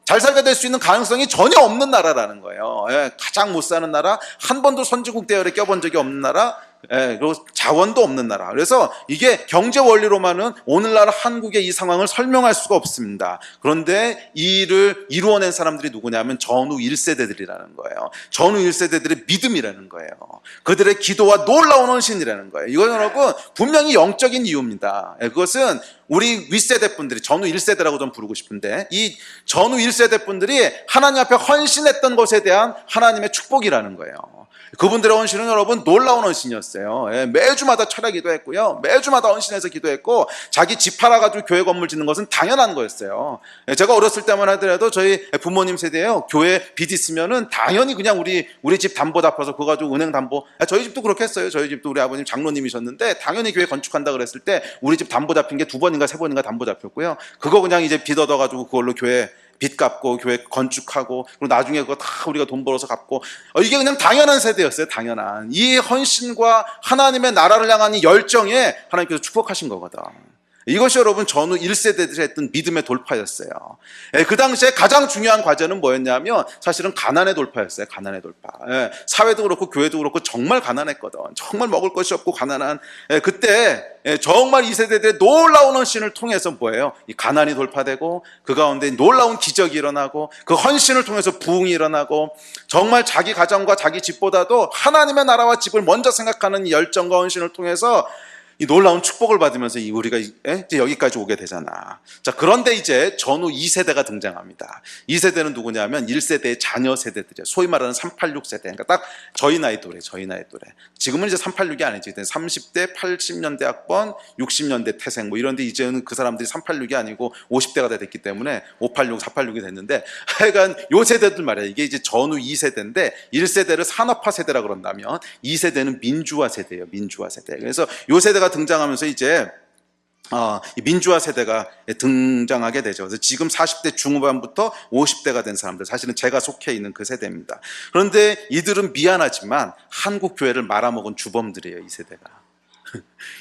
잘 살게 될 수 있는 가능성이 전혀 없는 나라라는 거예요. 가장 못 사는 나라, 한 번도 선진국 대열에 껴본 적이 없는 나라, 그리고 자원도 없는 나라. 그래서 이게 경제 원리로만은 오늘날 한국의 이 상황을 설명할 수가 없습니다. 그런데 이 일을 이루어낸 사람들이 누구냐면 전후 1세대들이라는 거예요. 전후 1세대들의 믿음이라는 거예요. 그들의 기도와 놀라운 헌신이라는 거예요. 이건 여러분 분명히 영적인 이유입니다. 그것은 우리 윗세대 분들이, 전후 1세대라고 좀 부르고 싶은데, 이 전후 1세대 분들이 하나님 앞에 헌신했던 것에 대한 하나님의 축복이라는 거예요. 그분들의 헌신은 여러분 놀라운 헌신이었어요. 매주마다 철야 기도했고요, 매주마다 헌신해서 기도했고, 자기 집 팔아가지고 교회 건물 짓는 것은 당연한 거였어요. 제가 어렸을 때만 하더라도 저희 부모님 세대에요, 교회 빚 있으면은 당연히 그냥 우리 집 담보 잡아서 그거 가지고 은행 담보, 저희 집도 그렇게 했어요. 저희 집도 우리 아버님 장로님이셨는데 당연히 교회 건축한다 그랬을 때 우리 집 담보 잡힌 게 2번인가 3번인가 담보 잡혔고요. 그거 그냥 이제 빚 얻어가지고 그걸로 교회 빚 갚고 교회 건축하고, 그리고 나중에 그거 다 우리가 돈 벌어서 갚고, 이게 그냥 당연한 세대였어요. 당연한 이 헌신과 하나님의 나라를 향한 이 열정에 하나님께서 축복하신 거거든. 이것이 여러분 전후 1세대들이 했던 믿음의 돌파였어요. 그 당시에 가장 중요한 과제는 뭐였냐면 사실은 가난의 돌파였어요. 가난의 돌파. 사회도 그렇고 교회도 그렇고 정말 가난했거든. 정말 먹을 것이 없고 가난한 그때 정말 이 세대들의 놀라운 헌신을 통해서 뭐예요? 이 가난이 돌파되고 그 가운데 놀라운 기적이 일어나고 그 헌신을 통해서 부흥이 일어나고 정말 자기 가정과 자기 집보다도 하나님의 나라와 집을 먼저 생각하는 이 열정과 헌신을 통해서 이 놀라운 축복을 받으면서 우리가 이제 여기까지 오게 되잖아. 자, 그런데 이제 전후 2세대가 등장합니다. 2세대는 누구냐면 1세대의 자녀 세대들이에요. 소위 말하는 386세대. 그러니까 딱 저희 나이 또래. 지금은 이제 386이 아니지. 30대, 80년대 학번, 60년대 태생 뭐 이런데 이제는 그 사람들이 386이 아니고 50대가 다 됐기 때문에 586, 486이 됐는데, 하여간 요 세대들 말이야. 이게 이제 전후 2세대인데 1세대를 산업화 세대라 그런다면 2세대는 민주화 세대예요. 민주화 세대. 그래서 요 세대가 등장하면서 이제 민주화 세대가 등장하게 되죠. 그래서 지금 40대 중후반부터 50대가 된 사람들, 사실은 제가 속해 있는 그 세대입니다. 그런데 이들은 미안하지만 한국 교회를 말아먹은 주범들이에요. 이 세대가.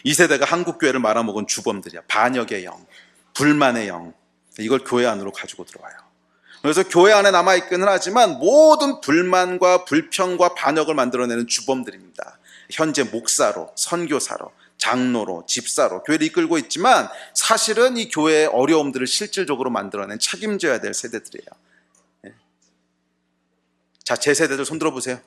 이 세대가 한국 교회를 말아먹은 주범들이야. 반역의 영, 불만의 영, 이걸 교회 안으로 가지고 들어와요. 그래서 교회 안에 남아있기는 하지만 모든 불만과 불평과 반역을 만들어내는 주범들입니다. 현재 목사로, 선교사로, 장로로, 집사로 교회를 이끌고 있지만 사실은 이 교회의 어려움들을 실질적으로 만들어낸 책임져야 될 세대들이에요. 자, 제 세대들 손 들어보세요.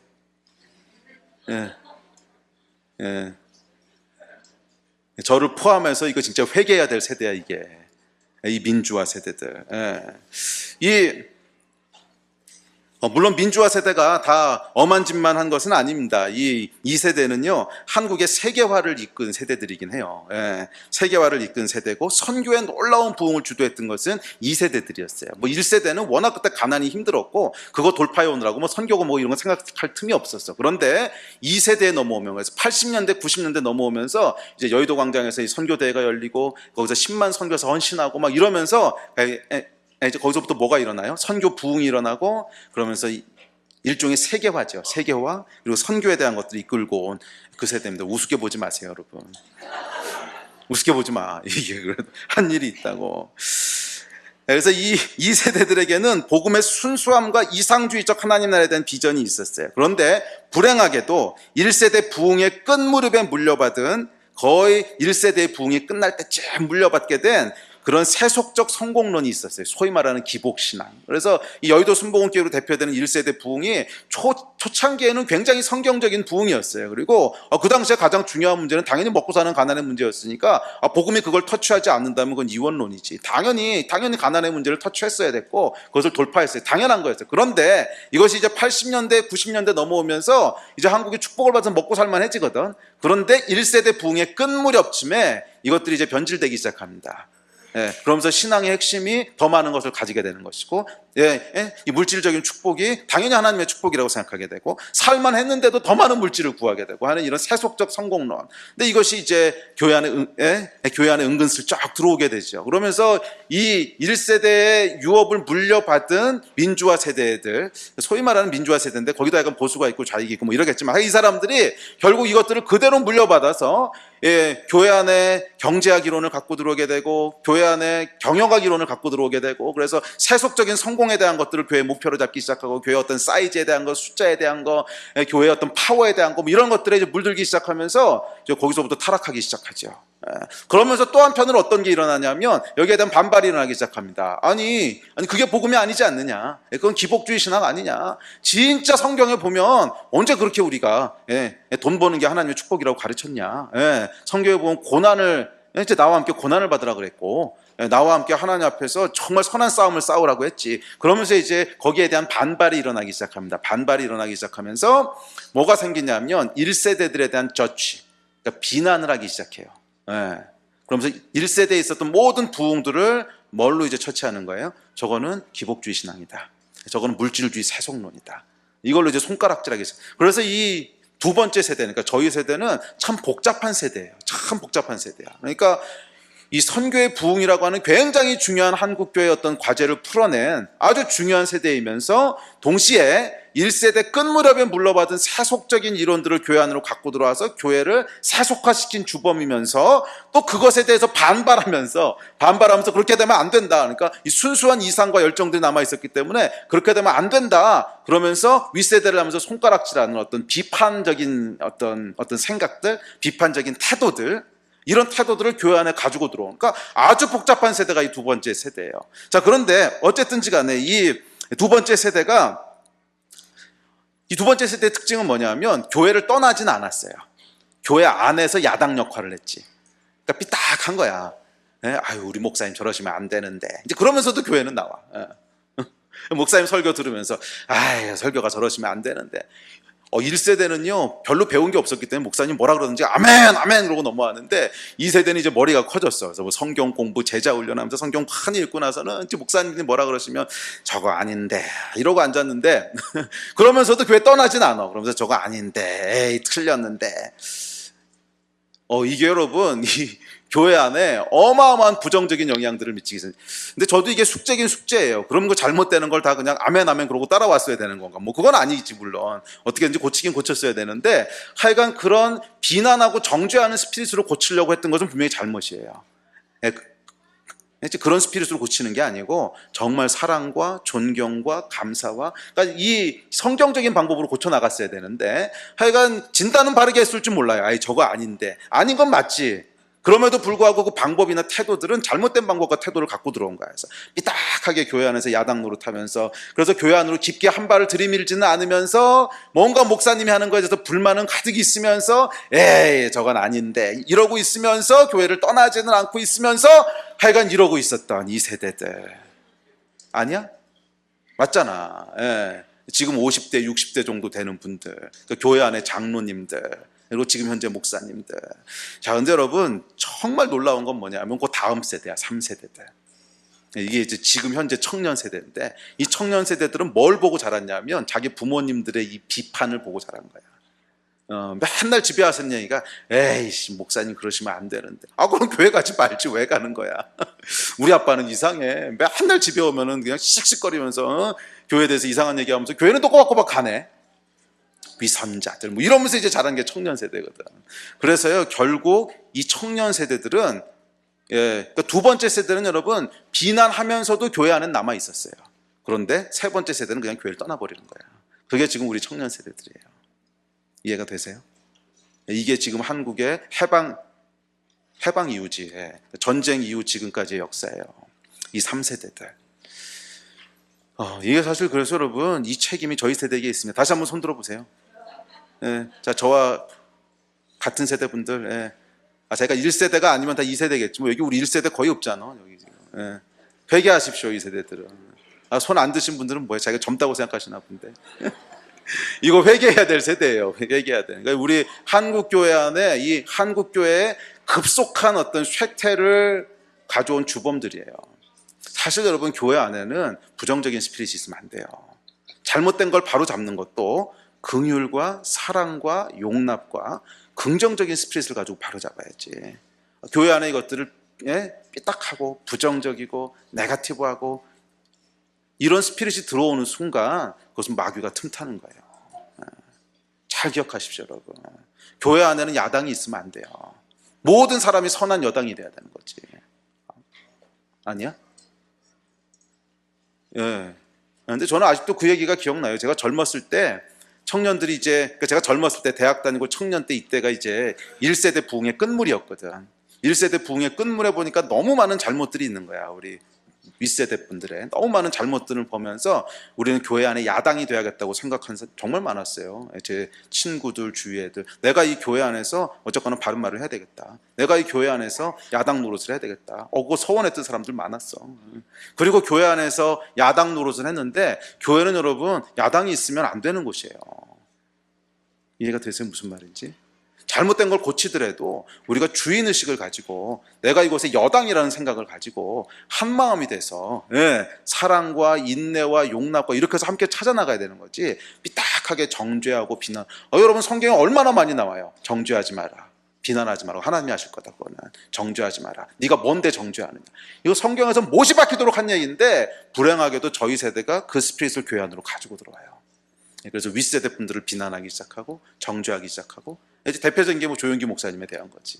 저를 포함해서 이거 진짜 회개해야 될 세대야, 이게. 이 민주화 세대들. 물론 민주화 세대가 다 엄한 짓만 한 것은 아닙니다. 이 세대는요, 한국의 세계화를 이끈 세대들이긴 해요. 세계화를 이끈 세대고, 선교의 놀라운 부흥을 주도했던 것은 이 세대들이었어요. 뭐 1세대는 워낙 그때 가난이 힘들었고 그거 돌파해 오느라고 뭐 선교고 뭐 이런 거 생각할 틈이 없었어. 그런데 2세대에 넘어오면서 80년대 90년대 넘어오면서 이제 여의도 광장에서 이 선교대회가 열리고 거기서 10만 선교사 헌신하고 막 이러면서 이제 거기서부터 뭐가 일어나요? 선교 부흥이 일어나고, 그러면서 일종의 세계화죠. 세계화, 그리고 선교에 대한 것들을 이끌고 온 그 세대입니다. 우습게 보지 마세요, 여러분. 우습게 보지 마. 이게 그래도 한 일이 있다고. 그래서 이 세대들에게는 복음의 순수함과 이상주의적 하나님 나라에 대한 비전이 있었어요. 그런데 불행하게도 1세대 부흥의 끝무렵에 물려받은, 거의 1세대의 부흥이 끝날 때쯤 물려받게 된 그런 세속적 성공론이 있었어요. 소위 말하는 기복신앙. 그래서 이 여의도 순복음교회로 대표되는 1세대 부흥이 초창기에는 굉장히 성경적인 부흥이었어요. 그리고 그 당시에 가장 중요한 문제는 당연히 먹고 사는 가난의 문제였으니까 복음이 그걸 터치하지 않는다면 그건 이원론이지. 당연히 가난의 문제를 터치했어야 됐고 그것을 돌파했어요. 당연한 거였어요. 그런데 이것이 이제 80년대, 90년대 넘어오면서 이제 한국이 축복을 받아서 먹고 살만해지거든. 그런데 1세대 부흥의 끝 무렵쯤에 이것들이 이제 변질되기 시작합니다. 그러면서 신앙의 핵심이 더 많은 것을 가지게 되는 것이고, 이 물질적인 축복이 당연히 하나님의 축복이라고 생각하게 되고, 살만 했는데도 더 많은 물질을 구하게 되고 하는 이런 세속적 성공론. 근데 이것이 이제 교회 안에 은근슬쩍 들어오게 되죠. 그러면서 이 1세대의 유업을 물려받은 민주화 세대들, 소위 말하는 민주화 세대인데 거기도 약간 보수가 있고 좌익이 있고 뭐 이러겠지만, 이 사람들이 결국 이것들을 그대로 물려받아서 교회 안에 경제학 이론을 갖고 들어오게 되고, 교회 안에 경영학 이론을 갖고 들어오게 되고, 그래서 세속적인 성공에 대한 것들을 교회의 목표로 잡기 시작하고, 교회 어떤 사이즈에 대한 것, 숫자에 대한 것, 교회의 어떤 파워에 대한 것, 뭐 이런 것들에 이제 물들기 시작하면서 이제 거기서부터 타락하기 시작하죠. 그러면서 또 한편으로 어떤 게 일어나냐면 여기에 대한 반발이 일어나기 시작합니다. 아니 그게 복음이 아니지 않느냐, 그건 기복주의 신앙 아니냐, 진짜 성경에 보면 언제 그렇게 우리가 돈 버는 게 하나님의 축복이라고 가르쳤냐, 성경에 보면 고난을, 이제 나와 함께 고난을 받으라 그랬고, 나와 함께 하나님 앞에서 정말 선한 싸움을 싸우라고 했지. 그러면서 이제 거기에 대한 반발이 일어나기 시작합니다. 반발이 일어나기 시작하면서 뭐가 생기냐면 1세대들에 대한 저취, 그러니까 비난을 하기 시작해요. 그러면서 1세대에 있었던 모든 부흥들을 뭘로 이제 처치하는 거예요? 저거는 기복주의 신앙이다, 저거는 물질주의 세속론이다, 이걸로 이제 손가락질하기 시작. 그래서 이 두 번째 세대는, 그러니까 저희 세대는 참 복잡한 세대예요. 참 복잡한 세대야. 그러니까 이 선교의 부흥이라고 하는 굉장히 중요한 한국교회의 어떤 과제를 풀어낸 아주 중요한 세대이면서, 동시에 1세대 끝 무렵에 물려받은 세속적인 이론들을 교회 안으로 갖고 들어와서 교회를 세속화시킨 주범이면서, 또 그것에 대해서 반발하면서 그렇게 되면 안 된다, 그러니까 이 순수한 이상과 열정들이 남아 있었기 때문에 그렇게 되면 안 된다 그러면서 윗세대를 하면서 손가락질하는 어떤 비판적인 어떤 생각들, 비판적인 태도들, 이런 태도들을 교회 안에 가지고 들어온, 그러니까 아주 복잡한 세대가 이 두 번째 세대예요. 자, 그런데 어쨌든지 간에 이 두 번째 세대가, 이 두 번째 세대의 특징은 뭐냐면 교회를 떠나진 않았어요. 교회 안에서 야당 역할을 했지. 그러니까 삐딱한 거야. 아유, 우리 목사님 저러시면 안 되는데. 이제 그러면서도 교회는 나와. 목사님 설교 들으면서 아유, 설교가 저러시면 안 되는데. 1세대는요 별로 배운 게 없었기 때문에 목사님 뭐라 그러든지 아멘 아멘 그러고 넘어왔는데, 2세대는 이제 머리가 커졌어. 그래서 뭐 성경 공부, 제자 훈련하면서 성경 많이 읽고 나서는 이제 목사님이 뭐라 그러시면 저거 아닌데 이러고 앉았는데 그러면서도 교회 떠나진 않아. 그러면서 저거 아닌데, 에이 틀렸는데. 이게 여러분, 이 교회 안에 어마어마한 부정적인 영향들을 미치기 시작해요. 근데 저도 이게 숙제긴 숙제예요. 그런 거 잘못되는 걸 다 그냥 아멘 아멘 그러고 따라왔어야 되는 건가? 뭐 그건 아니겠지, 물론 어떻게든지 고치긴 고쳤어야 되는데, 하여간 그런 비난하고 정죄하는 스피릿으로 고치려고 했던 것은 분명히 잘못이에요. 그런 스피릿으로 고치는 게 아니고 정말 사랑과 존경과 감사와, 그러니까 이 성경적인 방법으로 고쳐 나갔어야 되는데, 하여간 진단은 바르게 했을 줄 몰라요. 아이 저거 아닌데, 아닌 건 맞지. 그럼에도 불구하고 그 방법이나 태도들은 잘못된 방법과 태도를 갖고 들어온 거야. 그래서 삐딱하게 교회 안에서 야당 노릇하면서, 그래서 교회 안으로 깊게 한 발을 들이밀지는 않으면서, 뭔가 목사님이 하는 거에 대해서 불만은 가득 있으면서 에이 저건 아닌데 이러고 있으면서, 교회를 떠나지는 않고 있으면서 하여간 이러고 있었던 이 세대들 아니야? 맞잖아. 지금 50대 60대 정도 되는 분들, 그 교회 안에 장로님들, 그리고 지금 현재 목사님들. 자, 근데 여러분 정말 놀라운 건 뭐냐면 그 다음 세대야, 3세대들. 이게 이제 지금 현재 청년 세대인데, 이 청년 세대들은 뭘 보고 자랐냐면 자기 부모님들의 이 비판을 보고 자란 거야. 맨날 집에 와서는 얘기가 에이씨 목사님 그러시면 안 되는데. 그럼 교회 가지 말지 왜 가는 거야? 우리 아빠는 이상해. 맨날 집에 오면은 그냥 씩씩거리면서 교회에 대해서 이상한 얘기하면서 교회는 또 꼬박꼬박 가네. 위선자들 뭐 이러면서 이제 자란 게 청년 세대거든. 그래서요 결국 이 청년 세대들은, 그러니까 두 번째 세대는 여러분 비난하면서도 교회 안에 남아 있었어요. 그런데 세 번째 세대는 그냥 교회를 떠나버리는 거야. 그게 지금 우리 청년 세대들이에요. 이해가 되세요? 이게 지금 한국의 해방 이후지, 전쟁 이후 지금까지의 역사예요. 이 3세대들. 이게 사실 그래서 여러분 이 책임이 저희 세대에게 있습니다. 다시 한번 손 들어보세요. 자, 저와 같은 세대 분들, 제가 1세대가 아니면 다 2세대겠지. 뭐 여기 우리 1세대 거의 없잖아. 여기 지금. 회개하십시오, 이 세대들은. 손 안 드신 분들은 뭐예요? 자기가 젊다고 생각하시나 본데. 이거 회개해야 될 세대예요. 회개해야 돼. 그러니까 우리 한국 교회 안에 이 한국 교회의 급속한 어떤 쇠퇴를 가져온 주범들이에요. 사실 여러분 교회 안에는 부정적인 스피릿이 있으면 안 돼요. 잘못된 걸 바로 잡는 것도 긍휼과 사랑과 용납과 긍정적인 스피릿을 가지고 바로 잡아야지. 교회 안에 이것들을 삐딱하고 부정적이고 네거티브하고 이런 스피릿이 들어오는 순간 그것은 마귀가 틈타는 거예요. 잘 기억하십시오, 여러분. 교회 안에는 야당이 있으면 안 돼요. 모든 사람이 선한 여당이 돼야 되는 거지. 아니야? 근데 저는 아직도 그 얘기가 기억나요. 제가 젊었을 때 청년들이 그러니까 제가 젊었을 때 대학 다니고 청년 때 이때가 이제 1세대 부흥의 끝물이었거든. 1세대 부흥의 끝물에 보니까 너무 많은 잘못들이 있는 거야. 우리 윗세대 분들의 너무 많은 잘못들을 보면서 우리는 교회 안에 야당이 돼야겠다고 생각하는 사람 정말 많았어요. 제 친구들, 주위 애들. 내가 이 교회 안에서 어쨌거나 바른 말을 해야 되겠다. 내가 이 교회 안에서 야당 노릇을 해야 되겠다. 그거 서원했던 사람들 많았어. 그리고 교회 안에서 야당 노릇을 했는데 교회는 여러분 야당이 있으면 안 되는 곳이에요. 이해가 되세요? 무슨 말인지? 잘못된 걸 고치더라도 우리가 주인의식을 가지고 내가 이곳에 여당이라는 생각을 가지고 한마음이 돼서 사랑과 인내와 용납과 이렇게 해서 함께 찾아나가야 되는 거지. 삐딱하게 정죄하고 비난. 여러분 성경에 얼마나 많이 나와요. 정죄하지 마라, 비난하지 마라. 하나님이 하실 거다. 그거는 정죄하지 마라. 네가 뭔데 정죄하느냐. 이거 성경에서 못이 박히도록 한 얘기인데 불행하게도 저희 세대가 그 스피릿을 교회 안으로 가지고 들어와요. 그래서 윗세대 분들을 비난하기 시작하고 정죄하기 시작하고 이제 대표적인 게 조용기 목사님에 대한 거지.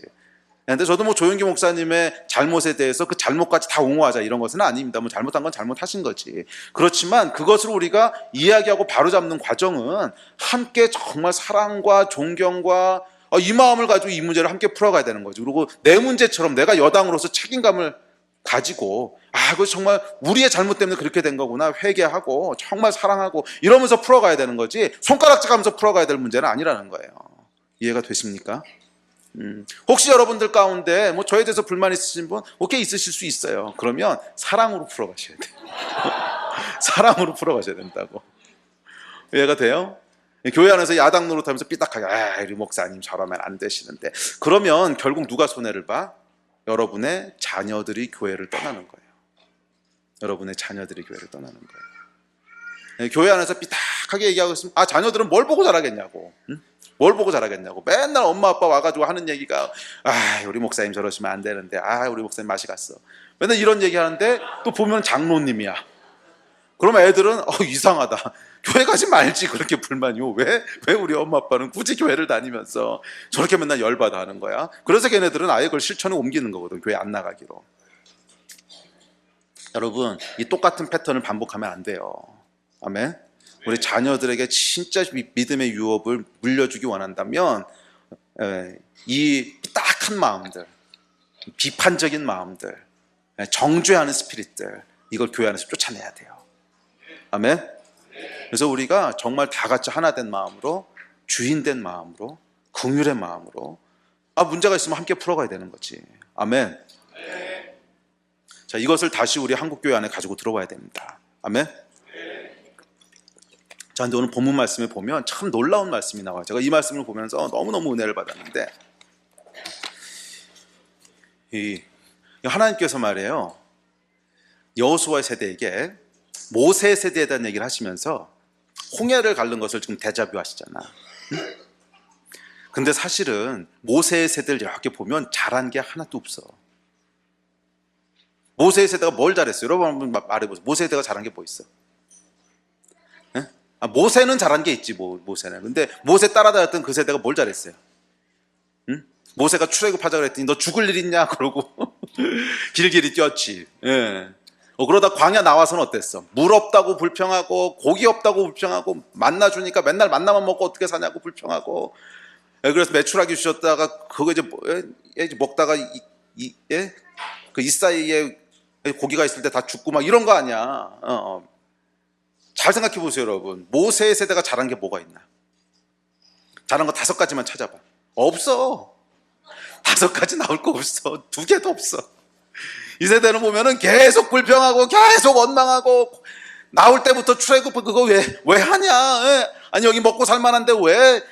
근데 저도 조용기 목사님의 잘못에 대해서 그 잘못까지 다 옹호하자 이런 것은 아닙니다. 잘못한 건 잘못하신 거지. 그렇지만 그것을 우리가 이야기하고 바로잡는 과정은 함께 정말 사랑과 존경과 이 마음을 가지고 이 문제를 함께 풀어가야 되는 거죠. 그리고 내 문제처럼 내가 여당으로서 책임감을 가지고 그것이 정말 우리의 잘못 때문에 그렇게 된 거구나 회개하고 정말 사랑하고 이러면서 풀어가야 되는 거지 손가락질 하면서 풀어가야 될 문제는 아니라는 거예요. 이해가 되십니까? 혹시 여러분들 가운데 저에 대해서 불만 있으신 분 오케이 있으실 수 있어요. 그러면 사랑으로 풀어가셔야 돼요. 사랑으로 풀어가셔야 된다고. 이해가 돼요? 교회 안에서 야당 노릇하면서 삐딱하게 우리 목사님 저러면 안 되시는데 그러면 결국 누가 손해를 봐? 여러분의 자녀들이 교회를 떠나는 거예요. 여러분의 자녀들이 교회를 떠나는 거예요. 교회 안에서 삐딱하게 얘기하고 있으면 자녀들은 뭘 보고 자라겠냐고. 뭘 보고 자라겠냐고. 맨날 엄마 아빠 와가지고 하는 얘기가 우리 목사님 저러시면 안 되는데 우리 목사님 맛이 갔어. 맨날 이런 얘기하는데 또 보면 장로님이야. 그러면 애들은 이상하다. 교회 가지 말지. 그렇게 불만이요. 왜 우리 엄마 아빠는 굳이 교회를 다니면서 저렇게 맨날 열받아 하는 거야. 그래서 걔네들은 아예 그걸 실천에 옮기는 거거든. 교회 안 나가기로. 여러분 이 똑같은 패턴을 반복하면 안 돼요. 아멘. 우리 자녀들에게 진짜 믿음의 유업을 물려주기 원한다면 이 딱한 마음들, 비판적인 마음들, 정죄하는 스피릿들 이걸 교회 안에서 쫓아내야 돼요. 아멘. 그래서 우리가 정말 다 같이 하나 된 마음으로 주인된 마음으로 긍휼의 마음으로 문제가 있으면 함께 풀어가야 되는 거지. 아멘. 자, 이것을 다시 우리 한국교회 안에 가지고 들어와야 됩니다. 아멘. 자, 근데 오늘 본문 말씀에 보면 참 놀라운 말씀이 나와요. 제가 이 말씀을 보면서 너무너무 은혜를 받았는데 하나님께서 말이에요. 여호수아 세대에게 모세 세대에 대한 얘기를 하시면서 홍해를 가른 것을 지금 데자뷰 하시잖아. 근데 사실은 모세의 세대를 이렇게 보면 잘한 게 하나도 없어. 모세의 세대가 뭘 잘했어요? 여러분 한번 말해보세요. 모세의 세대가 잘한 게 뭐 있어? 모세는 잘한 게 있지 모세는. 근데 모세 따라다녔던 그 세대가 뭘 잘했어요? 모세가 출애굽하자 그랬더니 너 죽을 일 있냐 그러고 길길이 뛰었지. 그러다 광야 나와서는 어땠어? 물 없다고 불평하고 고기 없다고 불평하고 만나 주니까 맨날 만나만 먹고 어떻게 사냐고 불평하고 그래서 메추라기 주셨다가 그거 이제 먹다가 그 이 사이에 고기가 있을 때 다 죽고 막 이런 거 아니야. 잘 생각해 보세요, 여러분. 모세의 세대가 잘한 게 뭐가 있나? 잘한 거 5가지만 찾아봐. 없어. 5가지 나올 거 없어. 2개도 없어. 이 세대는 보면은 계속 불평하고 계속 원망하고, 나올 때부터 출애굽 그거 왜 하냐? 아니 여기 먹고 살만한데 왜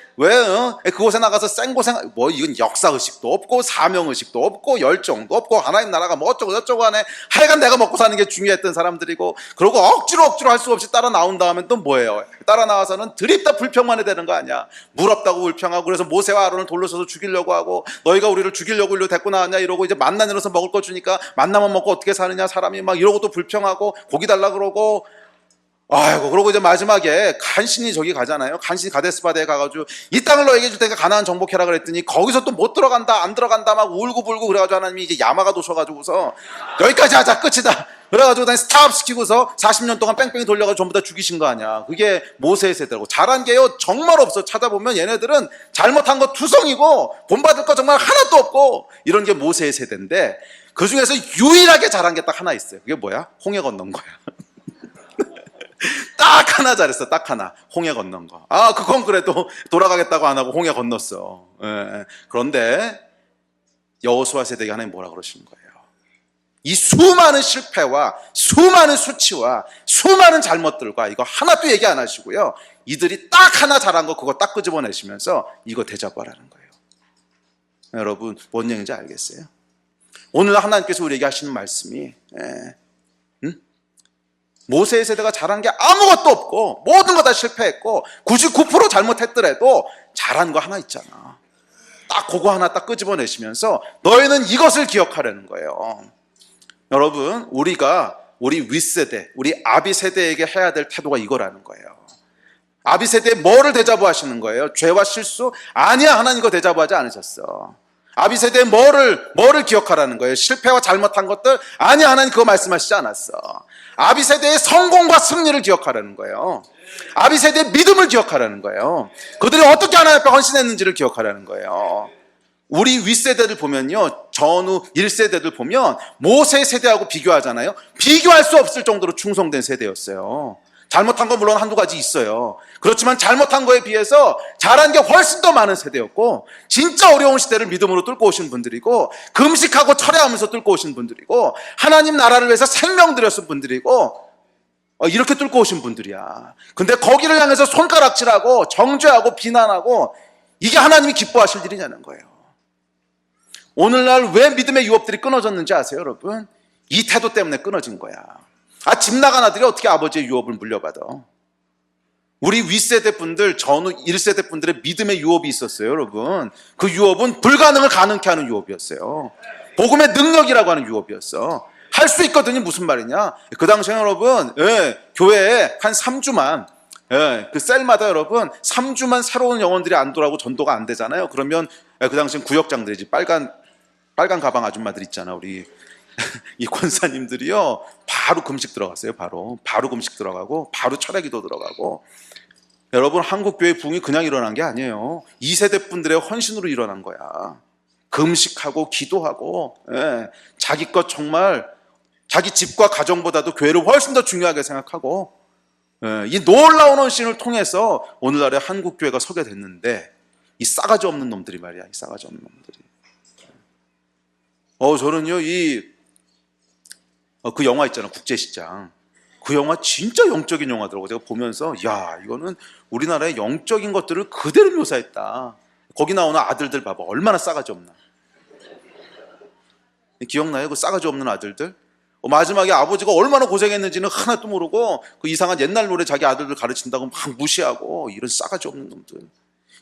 그곳에 나가서 생고생, 뭐 이건 역사의식도 없고 사명의식도 없고 열정도 없고 하나님 나라가 뭐 어쩌고 저쩌고 하네. 하여간 내가 먹고 사는 게 중요했던 사람들이고, 그러고 억지로 할 수 없이 따라 나온 다음엔 또 뭐예요? 따라 나와서는 드립다 불평만 해야 되는 거 아니야. 물 없다고 불평하고, 그래서 모세와 아론을 돌로 서서 죽이려고 하고, 너희가 우리를 죽이려고 일로 데리고 나왔냐 이러고, 이제 만나 내려서 먹을 거 주니까 만나만 먹고 어떻게 사느냐 사람이 막 이러고 또 불평하고 고기 달라 그러고. 아이고, 그러고 이제 마지막에 간신히 저기 가잖아요. 간신히 가데스바데에 가가지고 이 땅을 너에게 줄 테니까 가나안 정복해라 그랬더니 거기서 또 못 들어간다 안 들어간다 막 울고불고 그래가지고 하나님이 이제 야마가 도셔가지고서 여기까지 하자 끝이다 그래가지고 다시 스탑 시키고서 40년 동안 뺑뺑이 돌려가지고 전부 다 죽이신 거 아니야. 그게 모세의 세대라고. 잘한 게요 정말 없어. 찾아보면 얘네들은 잘못한 거 투성이고 본받을 거 정말 하나도 없고 이런 게 모세의 세대인데, 그 중에서 유일하게 잘한 게 딱 하나 있어요. 그게 뭐야? 홍해 건넌 거야. 딱 하나 잘했어. 딱 하나. 홍해 건넌 거. 그건 그래도 돌아가겠다고 안 하고 홍해 건넜어. 그런데 여호수아 세대가 하나님 뭐라 그러시는 거예요? 이 수많은 실패와 수많은 수치와 수많은 잘못들과 이거 하나도 얘기 안 하시고요, 이들이 딱 하나 잘한 거 그거 딱 끄집어내시면서 이거 대접하라는 거예요. 여러분 뭔 얘기인지 알겠어요? 오늘 하나님께서 우리에게 하시는 말씀이 모세의 세대가 잘한 게 아무것도 없고 모든 거 다 실패했고 99% 잘못했더라도 잘한 거 하나 있잖아. 딱 그거 하나 딱 끄집어내시면서 너희는 이것을 기억하라는 거예요. 여러분, 우리 윗세대, 우리 아비 세대에게 해야 될 태도가 이거라는 거예요. 아비 세대에 뭐를 대자보하시는 거예요? 죄와 실수? 아니야, 하나님 이거 대자보하지 않으셨어. 아비 세대에 뭐를 기억하라는 거예요? 실패와 잘못한 것들? 아니야, 하나님 그거 말씀하시지 않았어. 아비 세대의 성공과 승리를 기억하라는 거예요. 아비 세대의 믿음을 기억하라는 거예요. 그들이 어떻게 하나님 앞에 헌신했는지를 기억하라는 거예요. 우리 윗세대들 보면요, 전후 1세대들 보면 모세 세대하고 비교하잖아요. 비교할 수 없을 정도로 충성된 세대였어요. 잘못한 건 물론 한두 가지 있어요. 그렇지만 잘못한 거에 비해서 잘한 게 훨씬 더 많은 세대였고, 진짜 어려운 시대를 믿음으로 뚫고 오신 분들이고, 금식하고 철회하면서 뚫고 오신 분들이고, 하나님 나라를 위해서 생명 들였은 분들이고, 이렇게 뚫고 오신 분들이야. 근데 거기를 향해서 손가락질하고 정죄하고 비난하고, 이게 하나님이 기뻐하실 일이냐는 거예요. 오늘날 왜 믿음의 유업들이 끊어졌는지 아세요, 여러분? 이 태도 때문에 끊어진 거야. 집 나간 아들이 어떻게 아버지의 유업을 물려받아? 우리 윗세대 분들, 전후 1세대 분들의 믿음의 유업이 있었어요, 여러분. 그 유업은 불가능을 가능케 하는 유업이었어요. 복음의 능력이라고 하는 유업이었어. 할 수 있거든요. 무슨 말이냐? 그 당시에 여러분, 교회에 한 3주만, 그 셀마다 여러분 3주만 새로운 영혼들이 안 돌아오고 전도가 안 되잖아요. 그러면 그 당시엔 구역장들이지, 빨간 가방 아줌마들 있잖아, 우리 이 권사님들이요, 바로 금식 들어갔어요. 바로 금식 들어가고 바로 철회기도 들어가고. 여러분, 한국교회 부흥이 그냥 일어난 게 아니에요. 2세대 분들의 헌신으로 일어난 거야. 금식하고 기도하고, 자기 것 정말 자기 집과 가정보다도 교회를 훨씬 더 중요하게 생각하고, 이 놀라운 헌신을 통해서 오늘날의 한국교회가 서게 됐는데, 이 싸가지 없는 놈들이 말이야. 이 싸가지 없는 놈들이. 저는요, 그 영화 있잖아, 국제시장. 그 영화 진짜 영적인 영화더라고. 제가 보면서, 야, 이거는 우리나라의 영적인 것들을 그대로 묘사했다. 거기 나오는 아들들 봐봐. 얼마나 싸가지 없나. 기억나요? 그 싸가지 없는 아들들? 마지막에 아버지가 얼마나 고생했는지는 하나도 모르고 그 이상한 옛날 노래 자기 아들들 가르친다고 막 무시하고, 이런 싸가지 없는 놈들.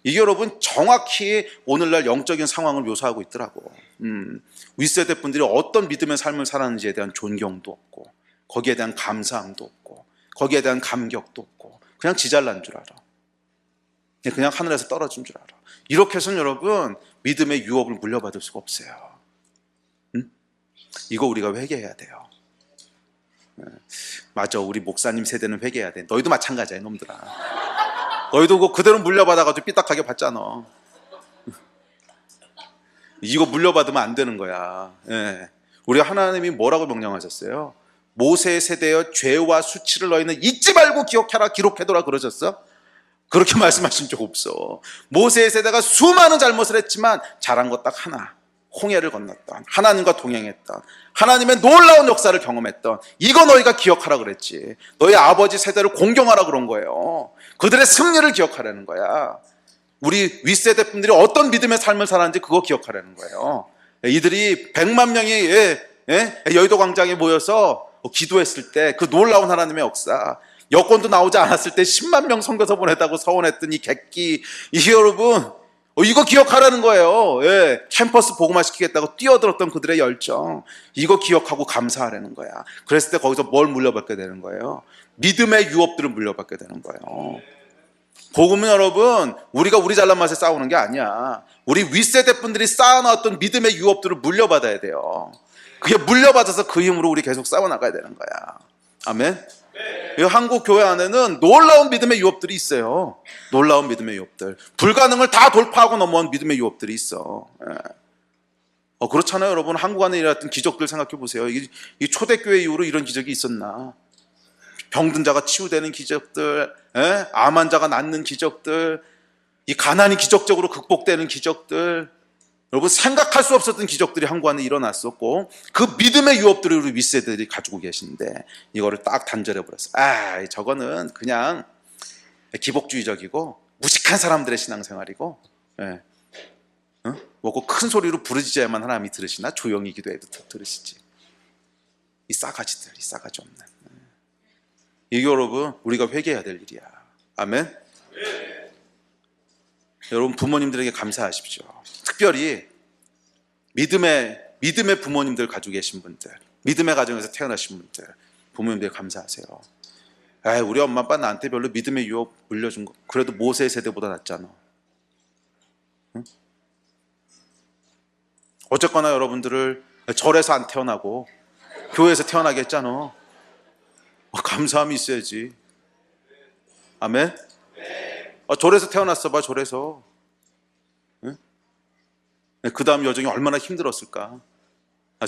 이게 여러분 정확히 오늘날 영적인 상황을 묘사하고 있더라고. 윗세대 분들이 어떤 믿음의 삶을 살았는지에 대한 존경도 없고, 거기에 대한 감사함도 없고, 거기에 대한 감격도 없고, 그냥 지 잘난 줄 알아. 그냥 하늘에서 떨어진 줄 알아. 이렇게 해서는 여러분 믿음의 유업을 물려받을 수가 없어요. 이거 우리가 회개해야 돼요. 맞아, 우리 목사님 세대는 회개해야 돼. 너희도 마찬가지야, 이놈들아. 너희도 그대로 물려받아가지고 삐딱하게 받잖아. 이거 물려받으면 안 되는 거야. 예. 우리 하나님이 뭐라고 명령하셨어요? 모세의 세대여 죄와 수치를 너희는 잊지 말고 기억해라, 기록해둬라 그러셨어? 그렇게 말씀하신 적 없어. 모세의 세대가 수많은 잘못을 했지만 잘한 것 딱 하나, 홍해를 건넜던, 하나님과 동행했던, 하나님의 놀라운 역사를 경험했던, 이거 너희가 기억하라 그랬지. 너희 아버지 세대를 공경하라 그런 거예요. 그들의 승리를 기억하라는 거야. 우리 윗세대 분들이 어떤 믿음의 삶을 살았는지 그거 기억하라는 거예요. 이들이 100만 명이 여의도 광장에 모여서 기도했을 때 그 놀라운 하나님의 역사, 여권도 나오지 않았을 때 10만 명 선교사 보냈다고 서원했던 이 객기, 이 여러분, 이거 기억하라는 거예요. 예, 캠퍼스 복음화 시키겠다고 뛰어들었던 그들의 열정, 이거 기억하고 감사하라는 거야. 그랬을 때 거기서 뭘 물려받게 되는 거예요? 믿음의 유업들을 물려받게 되는 거예요. 복음은 여러분, 우리가 우리 잘난 맛에 싸우는 게 아니야. 우리 윗세대 분들이 쌓아놨던 믿음의 유업들을 물려받아야 돼요. 그게 물려받아서 그 힘으로 우리 계속 싸워나가야 되는 거야. 아멘. 이 한국 교회 안에는 놀라운 믿음의 유업들이 있어요. 놀라운 믿음의 유업들, 불가능을 다 돌파하고 넘어온 믿음의 유업들이 있어. 그렇잖아요 여러분. 한국 안에 일어났던 기적들 생각해 보세요. 이 초대교회 이후로 이런 기적이 있었나? 병든 자가 치유되는 기적들, 암 환자가 낫는 기적들, 이 가난이 기적적으로 극복되는 기적들, 여러분 생각할 수 없었던 기적들이 한국 안에 일어났었고, 그 믿음의 유업들을 우리 윗세대들이 가지고 계신데 이거를 딱 단절해 버렸어. 저거는 그냥 기복주의적이고 무식한 사람들의 신앙생활이고, 뭐고 큰 소리로 부르짖어야만 하나님이 들으시나? 조용히 기도해도 들으시지. 이 싸가지들, 이 싸가지 없는. 이게 여러분 우리가 회개해야 될 일이야. 아멘. 여러분 부모님들에게 감사하십시오. 특별히 믿음의 부모님들 가지고 계신 분들, 믿음의 가정에서 태어나신 분들, 부모님들에게 감사하세요. 우리 엄마 아빠 나한테 별로 믿음의 유업 물려준 거 그래도 모세의 세대보다 낫잖아. 응? 어쨌거나 여러분들을 절에서 안 태어나고 교회에서 태어나게 했잖아. 감사함이 있어야지. 아멘. 절에서 태어났어 봐. 절에서. 그 다음 여정이 얼마나 힘들었을까.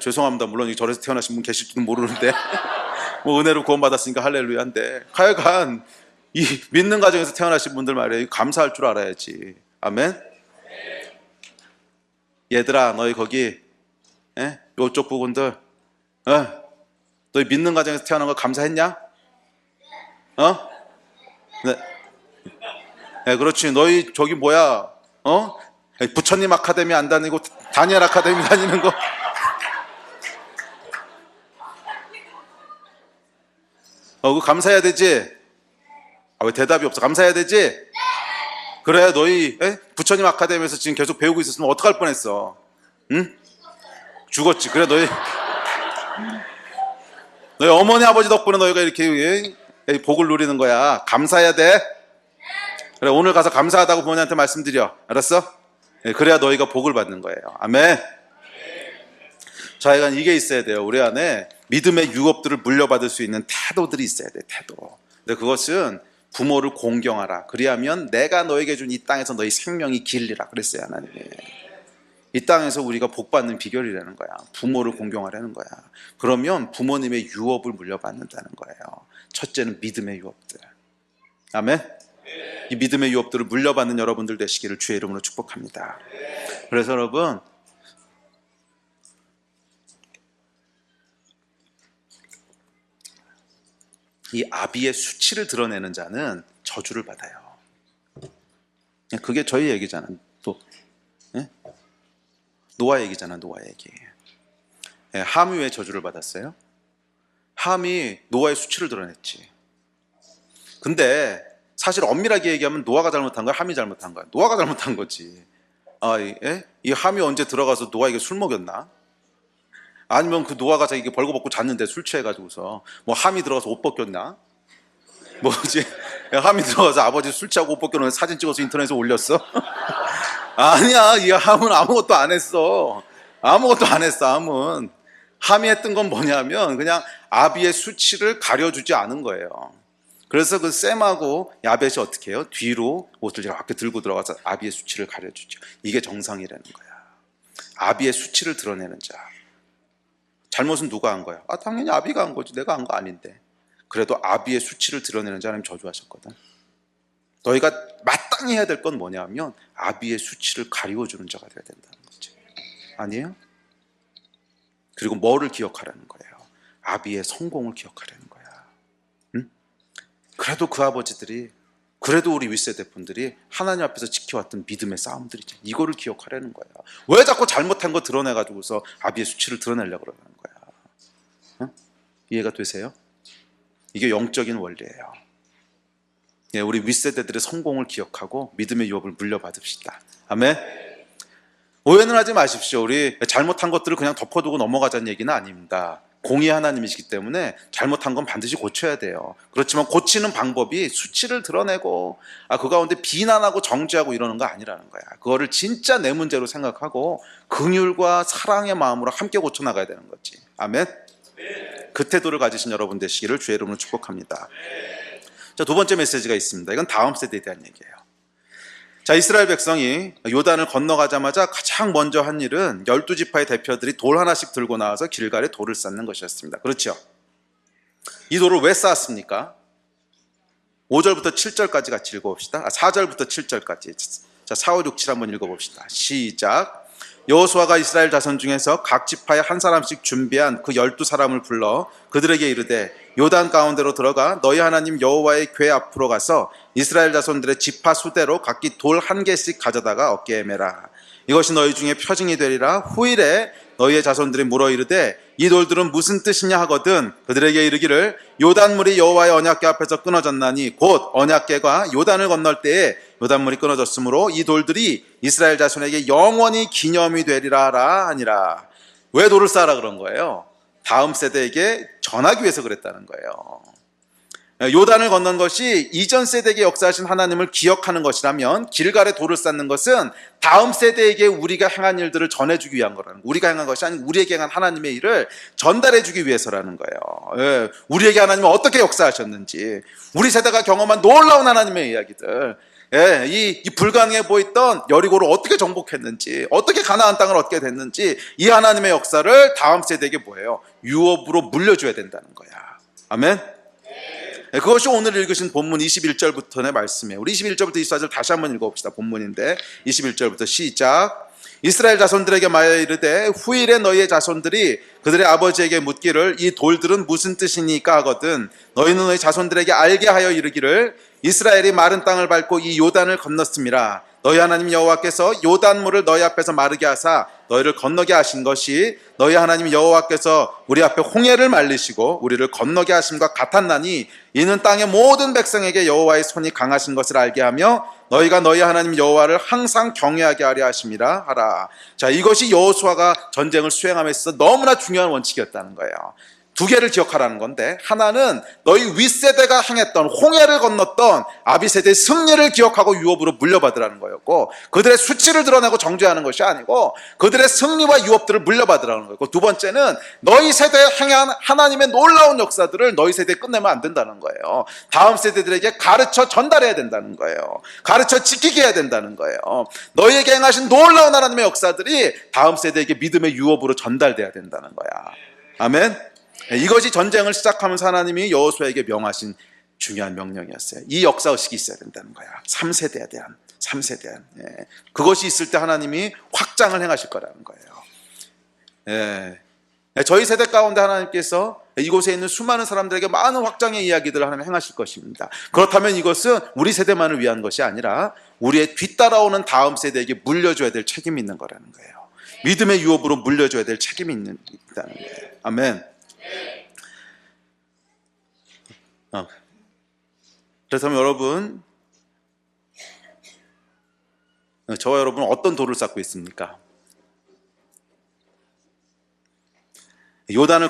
죄송합니다. 물론 절에서 태어나신 분 계실지도 모르는데 뭐 은혜로 구원받았으니까 할렐루야인데, 하여간 이 믿는 가정에서 태어나신 분들 말이에요. 감사할 줄 알아야지. 아멘. 얘들아 너희 거기 요쪽 부분들 너희 믿는 가정에서 태어난 거 감사했냐? 네, 그렇지. 너희 저기 뭐야? 부처님 아카데미 안 다니고 다니엘 아카데미 다니는 거. 그거 감사해야 되지? 왜 대답이 없어? 감사해야 되지? 그래, 너희 부처님 아카데미에서 지금 계속 배우고 있었으면 어떡할 뻔했어? 응? 죽었지. 그래, 너희 어머니 아버지 덕분에 너희가 이렇게 복을 누리는 거야. 감사해야 돼. 그래, 오늘 가서 감사하다고 부모님한테 말씀드려. 알았어? 그래야 너희가 복을 받는 거예요. 아멘. 자, 이게 있어야 돼요. 우리 안에 믿음의 유업들을 물려받을 수 있는 태도들이 있어야 돼. 태도. 근데 그것은 부모를 공경하라. 그리하면 내가 너에게 준 이 땅에서 너희 생명이 길리라 그랬어요, 하나님이. 이 땅에서 우리가 복받는 비결이라는 거야. 부모를 공경하라는 거야. 그러면 부모님의 유업을 물려받는다는 거예요. 첫째는 믿음의 유업들. 아멘. 이 믿음의 유업들을 물려받는 여러분들 되시기를 주의 이름으로 축복합니다. 그래서 여러분, 이 아비의 수치를 드러내는 자는 저주를 받아요. 그게 저희 얘기잖아. 또 노아 얘기잖아. 노아 얘기. 함이 왜 저주를 받았어요? 함이 노아의 수치를 드러냈지. 근데 사실 엄밀하게 얘기하면 노아가 잘못한 거야, 함이 잘못한 거야? 노아가 잘못한 거지. 이 함이 언제 들어가서 노아에게 술 먹였나? 아니면 그 노아가 자기 벌거벗고 잤는데 술 취해가지고서 뭐 함이 들어가서 옷 벗겼나? 뭐지? 함이 들어가서 아버지 술 취하고 옷 벗겨놓은 사진 찍어서 인터넷에 올렸어? 아니야, 이 함은 아무것도 안 했어. 아무것도 안 했어. 함이 했던 건 뭐냐면 그냥 아비의 수치를 가려주지 않은 거예요. 그래서 그 셈하고 야벳이 어떻게 해요? 뒤로 옷을 이렇게 들고 들어가서 아비의 수치를 가려주죠. 이게 정상이라는 거야. 아비의 수치를 드러내는 자. 잘못은 누가 한 거야? 당연히 아비가 한 거지. 내가 한 거 아닌데. 그래도 아비의 수치를 드러내는 자 하나님 저주하셨거든. 너희가 마땅히 해야 될 건 뭐냐면 아비의 수치를 가리워주는 자가 되어야 된다는 거지. 아니에요? 그리고 뭐를 기억하라는 거예요? 아비의 성공을 기억하라는 거야. 응? 그래도 그 아버지들이, 그래도 우리 윗세대 분들이 하나님 앞에서 지켜왔던 믿음의 싸움들이죠. 이거를 기억하라는 거야. 왜 자꾸 잘못한 거 드러내가지고서 아비의 수치를 드러내려고 그러는 거야? 응? 이해가 되세요? 이게 영적인 원리예요. 예, 우리 윗세대들의 성공을 기억하고 믿음의 유업을 물려받읍시다. 아멘. 오해는 하지 마십시오. 우리 잘못한 것들을 그냥 덮어두고 넘어가자는 얘기는 아닙니다. 공의 하나님이시기 때문에 잘못한 건 반드시 고쳐야 돼요. 그렇지만 고치는 방법이 수치를 드러내고 그 가운데 비난하고 정죄하고 이러는 거 아니라는 거야. 그거를 진짜 내 문제로 생각하고 긍휼과 사랑의 마음으로 함께 고쳐나가야 되는 거지. 아멘. 그 태도를 가지신 여러분 되시기를 주의 이름으로 축복합니다. 자, 두 번째 메시지가 있습니다. 이건 다음 세대에 대한 얘기예요. 자, 이스라엘 백성이 요단을 건너가자마자 가장 먼저 한 일은 12지파의 대표들이 돌 하나씩 들고 나와서 길갈에 돌을 쌓는 것이었습니다. 그렇죠? 이 돌을 왜 쌓았습니까? 5절부터 7절까지 같이 읽어봅시다. 4절부터 7절까지. 자, 4, 5, 6, 7 한번 읽어봅시다. 시작. 여호수아가 이스라엘 자손 중에서 각 지파에 한 사람씩 준비한 그 12사람을 불러 그들에게 이르되 요단 가운데로 들어가 너희 하나님 여호와의 궤 앞으로 가서 이스라엘 자손들의 지파 수대로 각기 돌 한 개씩 가져다가 어깨에 매라. 이것이 너희 중에 표징이 되리라. 후일에 너희의 자손들이 물어 이르되 이 돌들은 무슨 뜻이냐 하거든 그들에게 이르기를 요단물이 여호와의 언약궤 앞에서 끊어졌나니 곧 언약궤가 요단을 건널 때에 요단물이 끊어졌으므로 이 돌들이 이스라엘 자손에게 영원히 기념이 되리라 하니라. 왜 돌을 쌓으라 그런 거예요? 다음 세대에게 전하기 위해서 그랬다는 거예요. 요단을 건넌 것이 이전 세대에게 역사하신 하나님을 기억하는 것이라면 길갈에 돌을 쌓는 것은 다음 세대에게 우리가 행한 일들을 전해주기 위한 거라는 거예요. 우리가 행한 것이 아니고 우리에게 행한 하나님의 일을 전달해주기 위해서라는 거예요. 우리에게 하나님은 어떻게 역사하셨는지, 우리 세대가 경험한 놀라운 하나님의 이야기들, 이 불가능해 보였던 여리고를 어떻게 정복했는지, 어떻게 가나안 땅을 얻게 됐는지, 이 하나님의 역사를 다음 세대에게 뭐예요? 유업으로 물려줘야 된다는 거야. 아멘. 그것이 오늘 읽으신 본문 21절부터의 말씀이에요. 우리 21절부터 24절 다시 한번 읽어봅시다. 본문인데 21절부터 시작. 이스라엘 자손들에게 말하여 이르되 후일에 너희의 자손들이 그들의 아버지에게 묻기를 이 돌들은 무슨 뜻이니까 하거든 너희는 너희 자손들에게 알게 하여 이르기를 이스라엘이 마른 땅을 밟고 이 요단을 건넜음이라. 너희 하나님 여호와께서 요단물을 너희 앞에서 마르게 하사 너희를 건너게 하신 것이 너희 하나님 여호와께서 우리 앞에 홍해를 말리시고 우리를 건너게 하심과 같았나니 이는 땅의 모든 백성에게 여호와의 손이 강하신 것을 알게 하며 너희가 너희 하나님 여호와를 항상 경외하게 하려 하심이라 하라. 자, 이것이 여호수아가 전쟁을 수행함에 있어서 너무나 중요한 원칙이었다는 거예요. 두 개를 기억하라는 건데, 하나는 너희 윗세대가 행했던 홍해를 건넜던 아비세대의 승리를 기억하고 유업으로 물려받으라는 거였고, 그들의 수치를 드러내고 정죄하는 것이 아니고 그들의 승리와 유업들을 물려받으라는 거였고, 두 번째는 너희 세대에 행한 하나님의 놀라운 역사들을 너희 세대에 끝내면 안 된다는 거예요. 다음 세대들에게 가르쳐 전달해야 된다는 거예요. 가르쳐 지키게 해야 된다는 거예요. 너희에게 행하신 놀라운 하나님의 역사들이 다음 세대에게 믿음의 유업으로 전달돼야 된다는 거야. 아멘. 이것이 전쟁을 시작하면서 하나님이 여호수아에게 명하신 중요한 명령이었어요. 이 역사의식이 있어야 된다는 거야. 3세대에 대한. 그것이 있을 때 하나님이 확장을 행하실 거라는 거예요. 저희 세대 가운데 하나님께서 이곳에 있는 수많은 사람들에게 많은 확장의 이야기들을 하나님 행하실 것입니다. 그렇다면 이것은 우리 세대만을 위한 것이 아니라 우리의 뒤따라오는 다음 세대에게 물려줘야 될 책임이 있는 거라는 거예요. 믿음의 유업으로 물려줘야 될 책임이 있다는 거예요. 아멘. 그렇다면 여러분, 저와 여러분은 어떤 돌을 쌓고 있습니까? 요단을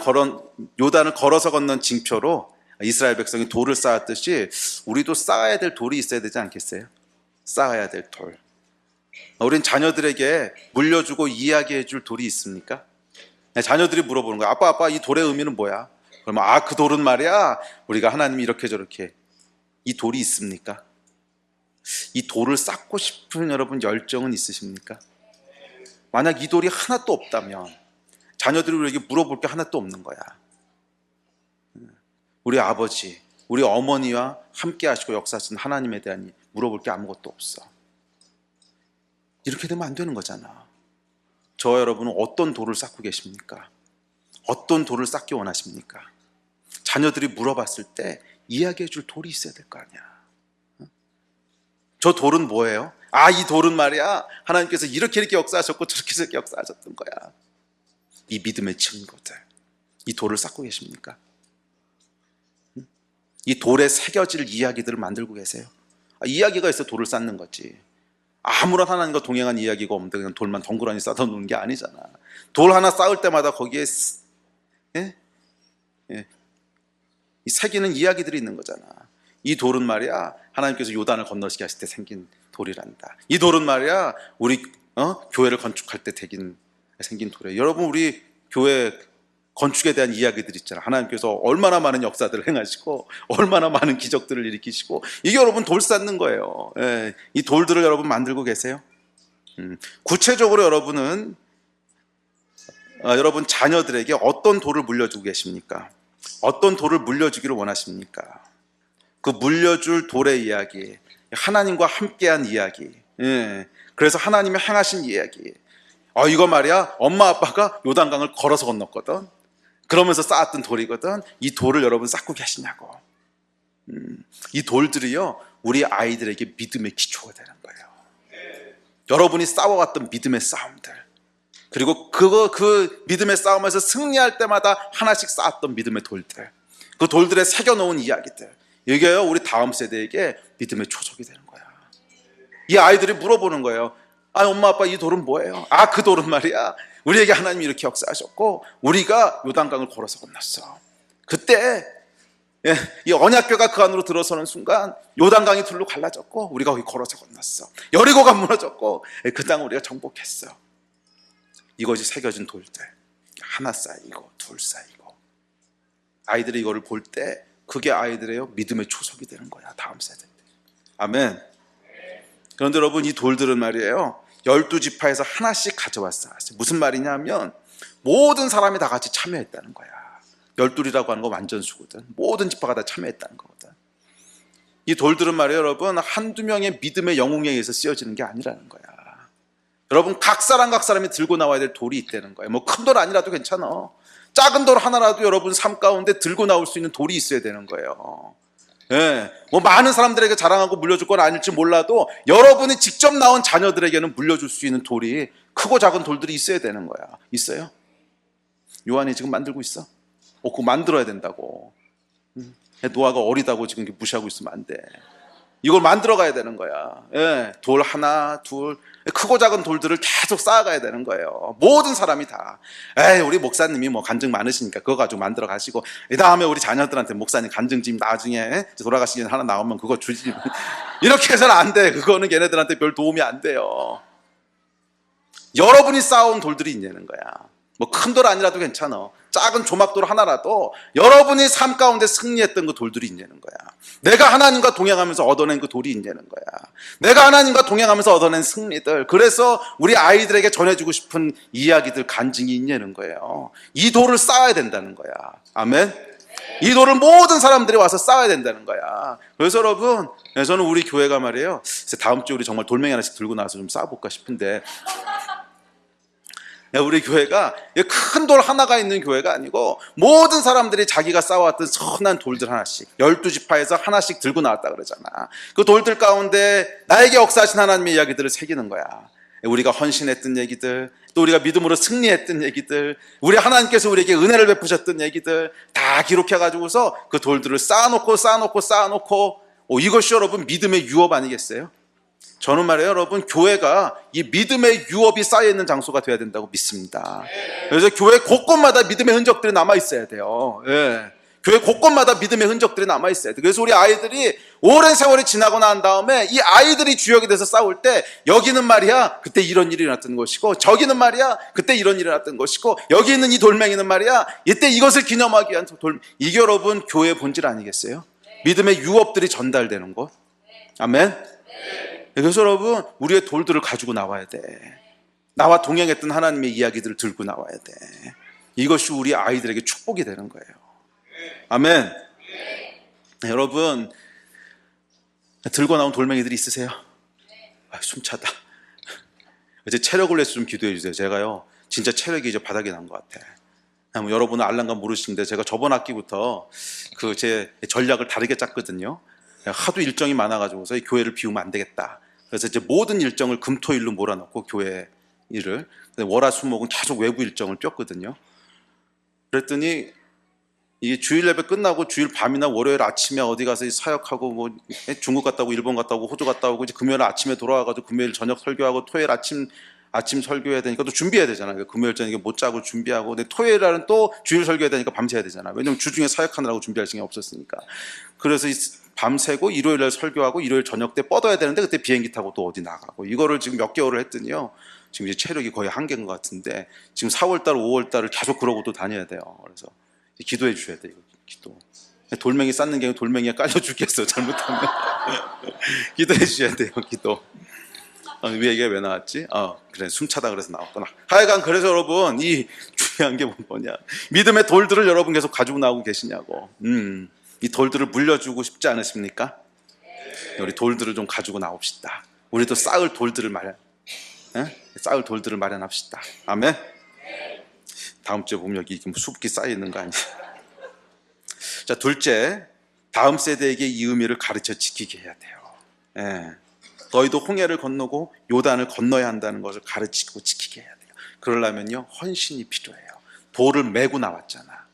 걸어서 건넌 징표로 이스라엘 백성이 돌을 쌓았듯이 우리도 쌓아야 될 돌이 있어야 되지 않겠어요? 쌓아야 될 돌. 우린 자녀들에게 물려주고 이야기해 줄 돌이 있습니까? 자녀들이 물어보는 거야. 아빠, 이 돌의 의미는 뭐야? 그러면 그 돌은 말이야, 우리가 하나님이 이렇게 저렇게. 이 돌이 있습니까? 이 돌을 쌓고 싶은 여러분 열정은 있으십니까? 만약 이 돌이 하나도 없다면 자녀들이 우리에게 물어볼 게 하나도 없는 거야. 우리 아버지, 우리 어머니와 함께 하시고 역사하신 하나님에 대한 물어볼 게 아무것도 없어. 이렇게 되면 안 되는 거잖아. 저 여러분은 어떤 돌을 쌓고 계십니까? 어떤 돌을 쌓기 원하십니까? 자녀들이 물어봤을 때 이야기해 줄 돌이 있어야 될 거 아니야. 저 돌은 뭐예요? 이 돌은 말이야, 하나님께서 이렇게 역사하셨고 저렇게 역사하셨던 거야. 이 믿음의 증거들, 이 돌을 쌓고 계십니까? 이 돌에 새겨질 이야기들을 만들고 계세요? 이야기가 있어 돌을 쌓는 거지. 아무런 하나님과 동행한 이야기가 없는데 그냥 돌만 덩그러니 쌓아 놓는 게 아니잖아. 돌 하나 쌓을 때마다 거기에 이 새기는 이야기들이 있는 거잖아. 이 돌은 말이야, 하나님께서 요단을 건너시게 하실 때 생긴 돌이란다. 이 돌은 말이야, 우리 교회를 건축할 때 생긴 돌이에요. 여러분, 우리 교회 건축에 대한 이야기들 있잖아. 하나님께서 얼마나 많은 역사들을 행하시고 얼마나 많은 기적들을 일으키시고, 이게 여러분 돌 쌓는 거예요. 이 돌들을 여러분 만들고 계세요. 구체적으로 여러분은 여러분 자녀들에게 어떤 돌을 물려주고 계십니까? 어떤 돌을 물려주기를 원하십니까? 그 물려줄 돌의 이야기, 하나님과 함께한 이야기, 그래서 하나님이 행하신 이야기. 이거 말이야, 엄마 아빠가 요단강을 걸어서 건넜거든. 그러면서 쌓았던 돌이거든. 이 돌을 여러분 쌓고 계시냐고. 이 돌들이요, 우리 아이들에게 믿음의 기초가 되는 거예요. 여러분이 싸워왔던 믿음의 싸움들, 그리고 그 믿음의 싸움에서 승리할 때마다 하나씩 쌓았던 믿음의 돌들, 그 돌들에 새겨놓은 이야기들, 이게요, 우리 다음 세대에게 믿음의 초석이 되는 거야. 이 아이들이 물어보는 거예요. 엄마 아빠, 이 돌은 뭐예요? 그 돌은 말이야, 우리에게 하나님이 이렇게 역사하셨고 우리가 요단강을 걸어서 건넜어. 그때 이 언약궤가 그 안으로 들어서는 순간 요단강이 둘로 갈라졌고 우리가 거기 걸어서 건넜어. 여리고가 무너졌고 그 땅을 우리가 정복했어. 이것이 새겨진 돌들, 하나 쌓이고 둘 쌓이고, 아이들이 이거를 볼 때 그게 아이들의 믿음의 초석이 되는 거야, 다음 세대 때. 아멘. 그런데 여러분, 이 돌들은 말이에요, 12지파에서 하나씩 가져왔어. 무슨 말이냐면 모든 사람이 다 같이 참여했다는 거야. 12이라고 하는 거 완전수거든. 모든 지파가 다 참여했다는 거거든. 이 돌들은 말이에요, 여러분, 한두 명의 믿음의 영웅에 의해서 쓰여지는 게 아니라는 거야. 여러분, 각 사람이 들고 나와야 될 돌이 있다는 거예요. 뭐 큰 돌 아니라도 괜찮아. 작은 돌 하나라도 여러분 삶 가운데 들고 나올 수 있는 돌이 있어야 되는 거예요. 뭐 많은 사람들에게 자랑하고 물려줄 건 아닐지 몰라도 여러분이 직접 낳은 자녀들에게는 물려줄 수 있는 돌이, 크고 작은 돌들이 있어야 되는 거야. 있어요? 요한이 지금 만들고 있어? 그거 만들어야 된다고. 노아가 어리다고 지금 무시하고 있으면 안 돼. 이걸 만들어 가야 되는 거야. 돌 하나, 둘, 크고 작은 돌들을 계속 쌓아가야 되는 거예요. 모든 사람이 다. 우리 목사님이 뭐 간증 많으시니까 그거 가지고 만들어 가시고, 이 다음에 우리 자녀들한테 목사님 간증집 나중에 돌아가시기 전에 하나 나오면 그거 주지. 이렇게 해서는 안 돼. 그거는 걔네들한테 별 도움이 안 돼요. 여러분이 쌓아온 돌들이 있냐는 거야. 뭐 큰 돌 아니라도 괜찮아. 작은 조막돌 하나라도 여러분이 삶 가운데 승리했던 그 돌들이 있냐는 거야. 내가 하나님과 동행하면서 얻어낸 그 돌이 있냐는 거야. 내가 하나님과 동행하면서 얻어낸 승리들, 그래서 우리 아이들에게 전해주고 싶은 이야기들, 간증이 있냐는 거예요. 이 돌을 쌓아야 된다는 거야. 아멘. 이 돌을 모든 사람들이 와서 쌓아야 된다는 거야. 그래서 여러분, 저는 우리 교회가 말이에요, 다음 주에 우리 정말 돌멩이 하나씩 들고 나와서 좀 쌓아볼까 싶은데, 우리 교회가 큰 돌 하나가 있는 교회가 아니고 모든 사람들이 자기가 쌓아왔던 선한 돌들 하나씩, 12지파에서 하나씩 들고 나왔다 그러잖아. 그 돌들 가운데 나에게 역사하신 하나님의 이야기들을 새기는 거야. 우리가 헌신했던 얘기들, 또 우리가 믿음으로 승리했던 얘기들, 우리 하나님께서 우리에게 은혜를 베푸셨던 얘기들 다 기록해가지고서 그 돌들을 쌓아놓고 이것이 여러분 믿음의 유업 아니겠어요? 저는 말이에요, 여러분, 교회가 이 믿음의 유업이 쌓여있는 장소가 되어야 된다고 믿습니다. 그래서 교회 곳곳마다 믿음의 흔적들이 남아있어야 돼요. 교회 곳곳마다 믿음의 흔적들이 남아있어야 돼요. 그래서 우리 아이들이 오랜 세월이 지나고 난 다음에 이 아이들이 주역이 돼서 싸울 때, 여기는 말이야 그때 이런 일이 일어났던 것이고, 저기는 말이야 그때 이런 일이 일어났던 것이고, 여기 있는 이 돌멩이는 말이야 이때 이것을 기념하기 위한 이게 여러분 교회의 본질 아니겠어요? 믿음의 유업들이 전달되는 것. 아멘. 그래서 여러분, 우리의 돌들을 가지고 나와야 돼. 나와 동행했던 하나님의 이야기들을 들고 나와야 돼. 이것이 우리 아이들에게 축복이 되는 거예요. 아멘. 네, 여러분 들고 나온 돌멩이들이 있으세요? 숨차다. 이제 체력을 내서 좀 기도해 주세요. 제가요 진짜 체력이 이제 바닥이 난 것 같아. 여러분은 알랑가 모르시는데 제가 저번 학기부터 그 제 전략을 다르게 짰거든요. 하도 일정이 많아가지고서 이 교회를 비우면 안 되겠다. 그래서 이제 모든 일정을 금토일로 몰아넣고 교회 일을 월화수목은 계속 외부 일정을 꼈거든요. 그랬더니 이게 주일 예배 끝나고 주일 밤이나 월요일 아침에 어디 가서 사역하고 뭐 중국 갔다 오고 일본 갔다 오고 호주 갔다 오고 이제 금요일 아침에 돌아와가지고 금요일 저녁 설교하고 토요일 아침 설교해야 되니까 또 준비해야 되잖아요. 금요일 저녁에 못 자고 준비하고 근데 토요일 날은 또 주일 설교해야 되니까 밤새야 되잖아요. 왜냐면 주중에 사역하느라고 준비할 시간이 없었으니까. 그래서 밤새고 일요일 날 설교하고 일요일 저녁 때 뻗어야 되는데 그때 비행기 타고 또 어디 나가고 이거를 지금 몇 개월을 했더니요. 지금 이제 체력이 거의 한계인 것 같은데 지금 4월달, 5월달을 계속 그러고 또 다녀야 돼요. 그래서 기도해 주셔야 돼요. 기도. 돌멩이 쌓는 게 돌멩이가 깔려 죽겠어. 잘못하면. 기도해 주셔야 돼요. 기도. 왜 이게 왜 나왔지? 그래 숨차다 그래서 나왔구나. 하여간 그래서 여러분 이 중요한 게 뭐냐? 믿음의 돌들을 여러분 계속 가지고 나오고 계시냐고. 이 돌들을 물려주고 싶지 않으십니까? 우리 돌들을 좀 가지고 나옵시다. 우리도 쌓을 돌들을 쌓을 돌들을 마련합시다. 아멘. 다음 주에 보면 여기 수북히 쌓여 있는 거 아니에요? 자, 둘째, 다음 세대에게 이 의미를 가르쳐 지키게 해야 돼요. 너희도 홍해를 건너고 요단을 건너야 한다는 것을 가르치고 지키게 해야 돼요. 그러려면요 헌신이 필요해요. 돌을 메고 나왔잖아.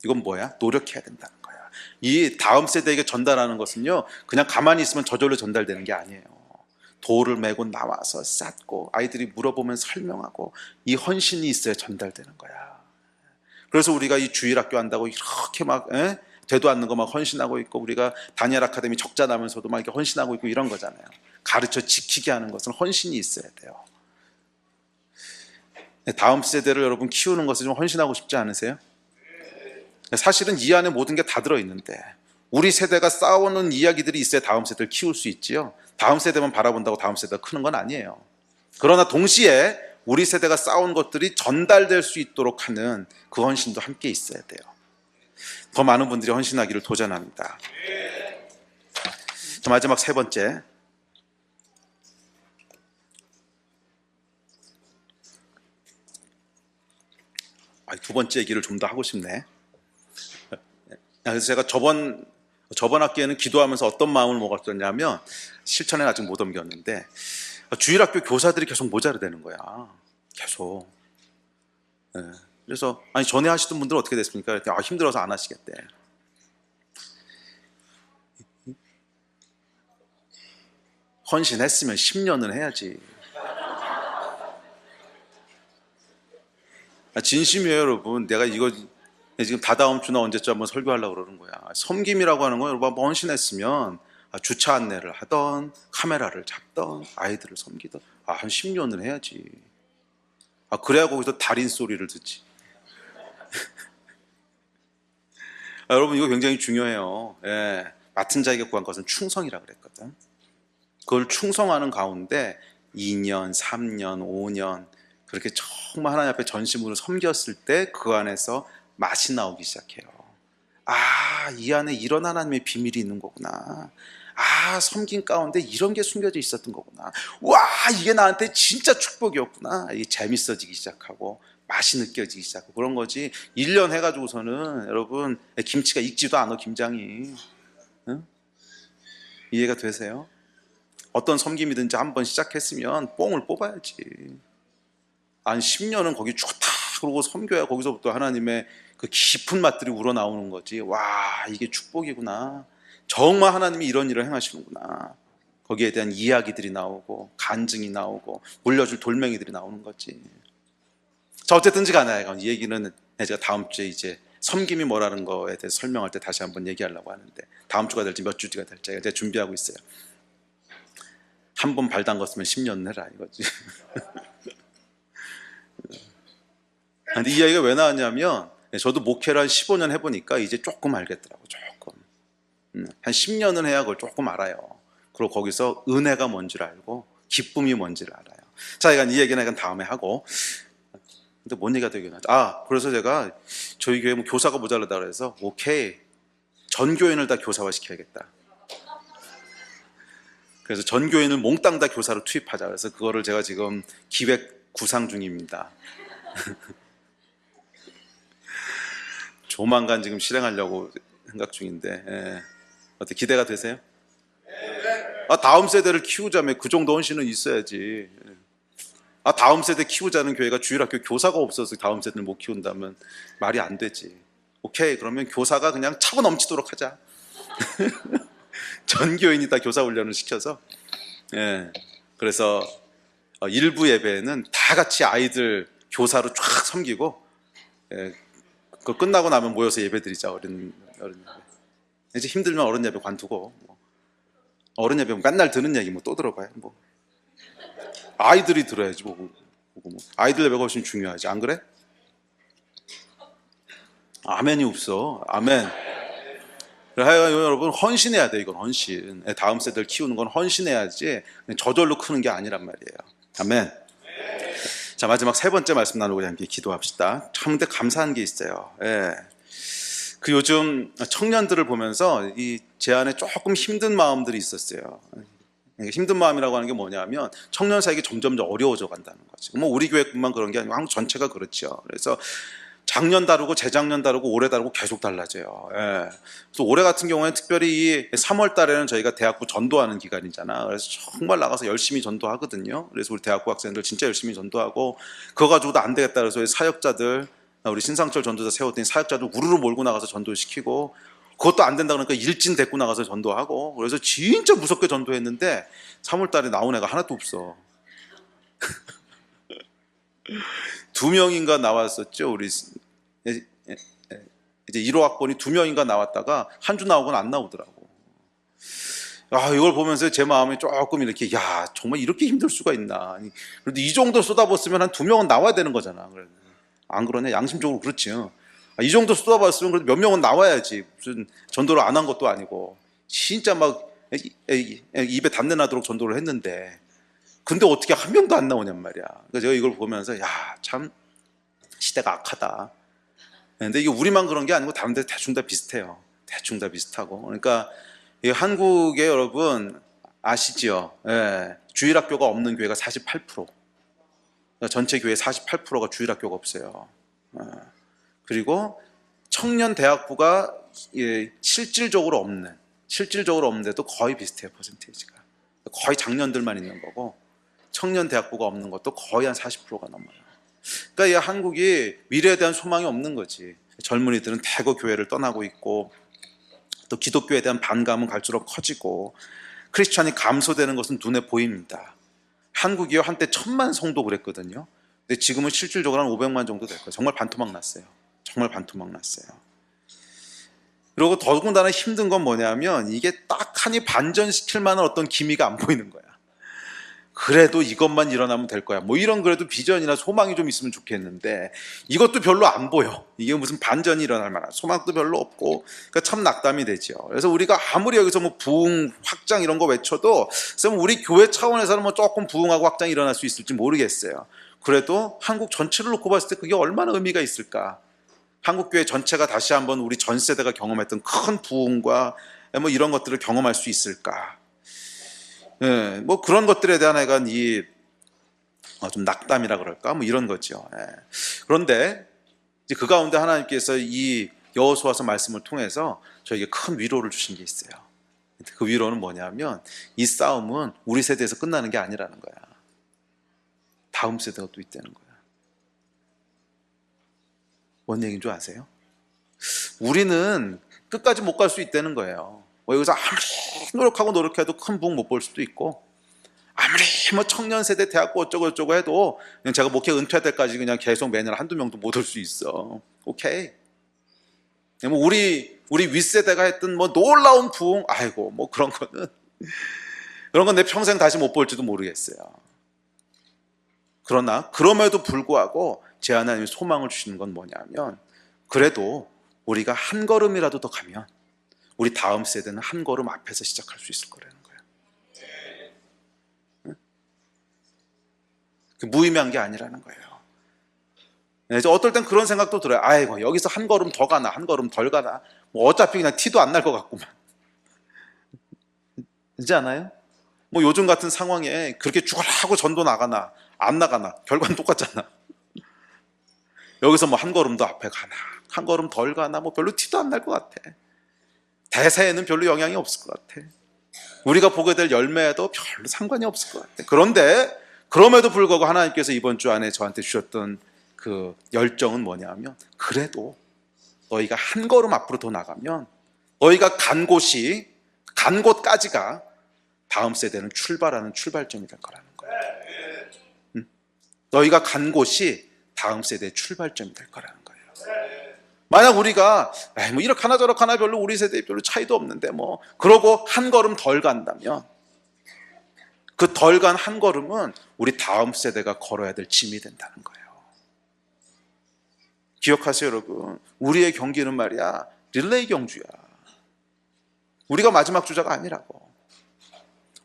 이건 뭐야? 노력해야 된다는 거야. 이 다음 세대에게 전달하는 것은요 그냥 가만히 있으면 저절로 전달되는 게 아니에요. 돌을 메고 나와서 쌓고 아이들이 물어보면 설명하고 이 헌신이 있어야 전달되는 거야. 그래서 우리가 이 주일학교 한다고 이렇게 막 되도 않는 거 막 헌신하고 있고 우리가 다니엘 아카데미 적자 나면서도 막 이렇게 헌신하고 있고 이런 거잖아요. 가르쳐 지키게 하는 것은 헌신이 있어야 돼요. 다음 세대를 여러분 키우는 것을 좀 헌신하고 싶지 않으세요? 사실은 이 안에 모든 게 다 들어있는데 우리 세대가 싸우는 이야기들이 있어야 다음 세대를 키울 수 있지요. 다음 세대만 바라본다고 다음 세대가 크는 건 아니에요. 그러나 동시에 우리 세대가 싸운 것들이 전달될 수 있도록 하는 그 헌신도 함께 있어야 돼요. 더 많은 분들이 헌신하기를 도전합니다. 마지막 세 번째, 두 번째 얘기를 좀 더 하고 싶네. 그래서 제가 저번 학기에는 기도하면서 어떤 마음을 먹었었냐면 실천에 아직 못 옮겼는데 주일학교 교사들이 계속 모자르다는 거야. 계속. 그래서 전에 하시던 분들은 어떻게 됐습니까? 그랬더니 힘들어서 안 하시겠대. 헌신했으면 10년은 해야지. 진심이에요 여러분. 내가 이거 지금 다다음 주나 언제쯤 한번 설교하려고 그러는 거야. 섬김이라고 하는 건 여러분 한번 헌신했으면 주차 안내를 하던 카메라를 잡던 아이들을 섬기던 한 10년은 해야지. 그래야 거기서 달인 소리를 듣지. 여러분 이거 굉장히 중요해요. 맡은 자에게 구한 것은 충성이라 그랬거든. 그걸 충성하는 가운데 2년, 3년, 5년 그렇게 정말 하나님 앞에 전심으로 섬겼을 때 그 안에서 맛이 나오기 시작해요. 이 안에 이런 하나님의 비밀이 있는 거구나. 섬긴 가운데 이런 게 숨겨져 있었던 거구나. 와, 이게 나한테 진짜 축복이었구나. 이게 재밌어지기 시작하고 맛이 느껴지기 시작하고 그런 거지. 1년 해가지고서는 여러분 김치가 익지도 않아 김장이. 이해가 되세요? 어떤 섬김이든지 한번 시작했으면 뽕을 뽑아야지. 한 10년은 거기 좋다 그러고 섬겨야 거기서부터 하나님의 그 깊은 맛들이 우러나오는 거지. 와, 이게 축복이구나. 정말 하나님이 이런 일을 행하시는구나. 거기에 대한 이야기들이 나오고 간증이 나오고 물려줄 돌멩이들이 나오는 거지. 자, 어쨌든지 간에 이 얘기는 제가 다음 주에 이제 섬김이 뭐라는 거에 대해서 설명할 때 다시 한번 얘기하려고 하는데 다음 주가 될지 몇 주가 될지 제가 준비하고 있어요. 한 번 발 담갔으면 10년 해라 이거지. 근데 이 이야기가 왜 나왔냐면 저도 목회를 한 15년 해보니까 이제 조금 알겠더라고. 조금. 한 10년은 해야 그걸 조금 알아요. 그리고 거기서 은혜가 뭔지를 알고 기쁨이 뭔지를 알아요. 자, 이건 이 얘기는 이건 다음에 하고. 근데 뭔 얘기가 되긴 하죠. 그래서 제가 저희 교회 뭐 교사가 모자라다 그래서 오케이, 전 교인을 다 교사화 시켜야겠다. 그래서 전 교인을 몽땅 다 교사로 투입하자. 그래서 그거를 제가 지금 기획 구상 중입니다. 조만간 지금 실행하려고 생각 중인데, 어떻게 기대가 되세요? 다음 세대를 키우자면 그 정도 헌신은 있어야지. 다음 세대 키우자는 교회가 주일학교 교사가 없어서 다음 세대를 못 키운다면 말이 안 되지. 오케이, 그러면 교사가 그냥 차고 넘치도록 하자. 전 교인이 다 교사 훈련을 시켜서, 그래서 일부 예배는 다 같이 아이들 교사로 쫙 섬기고, 그거 끝나고 나면 모여서 예배 드리자. 어른 예배. 이제 힘들면 어른 예배 관두고, 어른 예배 맨날 듣는 얘기 또 들어봐요. 아이들이 들어야지 뭐. 아이들 예배가 훨씬 중요하지, 안 그래? 아멘이 없어. 아멘. 여러분, 헌신해야 돼. 이건 헌신. 다음 세대를 키우는 건 헌신해야지 저절로 크는 게 아니란 말이에요. 아멘. 자, 마지막 세 번째 말씀 나누고 함께 기도합시다. 참 근데 감사한 게 있어요. 그 요즘 청년들을 보면서 제 안에 조금 힘든 마음들이 있었어요. 힘든 마음이라고 하는 게 뭐냐면 청년 사역이 점점 더 어려워져 간다는 거죠. 뭐 우리 교회뿐만 그런 게 아니고 한국 전체가 그렇죠. 그래서 작년 다르고 재작년 다르고 올해 다르고 계속 달라져요. 그래서 올해 같은 경우에는 특별히 이 3월 달에는 저희가 대학부 전도하는 기간이잖아. 그래서 정말 나가서 열심히 전도하거든요. 그래서 우리 대학부 학생들 진짜 열심히 전도하고 그거 가지고도 안 되겠다 그래서 사역자들, 우리 신상철 전도사 세웠더니 사역자들 우르르 몰고 나가서 전도시키고, 그것도 안 된다 그러니까 일진 데리고 나가서 전도하고, 그래서 진짜 무섭게 전도했는데 3월 달에 나온 애가 하나도 없어. 2명인가 나왔었죠. 우리 이제 1호 학번이 2명인가 나왔다가 한 주 나오고는 안 나오더라고. 이걸 보면서 제 마음이 조금 이렇게, 정말 이렇게 힘들 수가 있나. 그래도 이 정도 쏟아붓으면 한 2명은 나와야 되는 거잖아. 안 그러냐? 양심적으로 그렇지. 이 정도 쏟아봤으면 그래도 몇 명은 나와야지. 무슨 전도를 안 한 것도 아니고 진짜 막 입에 담내 나도록 전도를 했는데, 근데 어떻게 한 명도 안 나오냔 말이야. 그래서 제가 이걸 보면서 참 시대가 악하다. 근데 이게 우리만 그런 게 아니고 다른 데 대충 다 비슷해요. 대충 다 비슷하고. 그러니까 이 한국에 여러분 아시죠? 주일학교가 없는 교회가 48%. 전체 교회 48%가 주일학교가 없어요. 그리고 청년 대학부가 실질적으로 없는데도 거의 비슷해요. 퍼센테이지가 거의 작년들만 있는 거고, 청년 대학부가 없는 것도 거의 한 40%가 넘어요. 그러니까 이 한국이 미래에 대한 소망이 없는 거지. 젊은이들은 대거 교회를 떠나고 있고, 또 기독교에 대한 반감은 갈수록 커지고, 크리스천이 감소되는 것은 눈에 보입니다. 한국이요 한때 1000만 성도 그랬거든요. 근데 지금은 실질적으로 한 500만 정도 될 거예요. 정말 반토막 났어요. 정말 반토막 났어요. 그리고 더군다나 힘든 건 뭐냐면 이게 딱하니 반전시킬 만한 어떤 기미가 안 보이는 거야. 그래도 이것만 일어나면 될 거야. 뭐 이런 그래도 비전이나 소망이 좀 있으면 좋겠는데 이것도 별로 안 보여. 이게 무슨 반전이 일어날 만한 소망도 별로 없고, 그러니까 참 낙담이 되죠. 그래서 우리가 아무리 여기서 뭐 부흥, 확장 이런 거 외쳐도 우리 교회 차원에서는 뭐 조금 부흥하고 확장이 일어날 수 있을지 모르겠어요. 그래도 한국 전체를 놓고 봤을 때 그게 얼마나 의미가 있을까? 한국교회 전체가 다시 한번 우리 전 세대가 경험했던 큰 부흥과 뭐 이런 것들을 경험할 수 있을까? 뭐 그런 것들에 대한 약간 좀 낙담이라 그럴까? 뭐 이런 거죠. 그런데 이제 그 가운데 하나님께서 이 여호수아서 말씀을 통해서 저에게 큰 위로를 주신 게 있어요. 그 위로는 뭐냐면 이 싸움은 우리 세대에서 끝나는 게 아니라는 거야. 다음 세대가 또 있다는 거야. 뭔 얘기인 줄 아세요? 우리는 끝까지 못 갈 수 있다는 거예요. 여기서 아무리 노력하고 노력해도 큰 부흥 못 볼 수도 있고, 아무리 뭐 청년 세대 대학교 어쩌고 해도 그냥 제가 목회 은퇴할 때까지 그냥 계속 매년 한두 명도 못 올 수 있어. 오케이. 뭐 우리 윗세대가 했던 뭐 놀라운 부흥, 아이고 뭐 그런 건 내 평생 다시 못 볼지도 모르겠어요. 그러나 그럼에도 불구하고 제 하나님이 소망을 주시는 건 뭐냐면, 그래도 우리가 한 걸음이라도 더 가면 우리 다음 세대는 한 걸음 앞에서 시작할 수 있을 거라는 거예요. 무의미한 게 아니라는 거예요. 네, 어떨 땐 그런 생각도 들어요. 아이고, 여기서 한 걸음 더 가나 한 걸음 덜 가나 뭐 어차피 그냥 티도 안 날 것 같구만. 그렇지 않아요? 뭐 요즘 같은 상황에 그렇게 죽어라 하고 전도 나가나 안 나가나 결과는 똑같잖아. 여기서 뭐 한 걸음 더 앞에 가나 한 걸음 덜 가나 뭐 별로 티도 안 날 것 같아. 대세에는 별로 영향이 없을 것 같아. 우리가 보게 될 열매에도 별로 상관이 없을 것 같아. 그런데 그럼에도 불구하고 하나님께서 이번 주 안에 저한테 주셨던 그 열정은 뭐냐면, 그래도 너희가 한 걸음 앞으로 더 나가면 너희가 간 곳까지가 다음 세대는 출발하는 출발점이 될 거라는 거야. 너희가 간 곳이 다음 세대의 출발점이 될 거라는 거예요. 만약 우리가 뭐 이렇게 하나 저렇게 하나 별로 우리 세대에 별로 차이도 없는데 뭐 그러고 한 걸음 덜 간다면, 그 덜 간 한 걸음은 우리 다음 세대가 걸어야 될 짐이 된다는 거예요. 기억하세요, 여러분. 우리의 경기는 말이야 릴레이 경주야. 우리가 마지막 주자가 아니라고.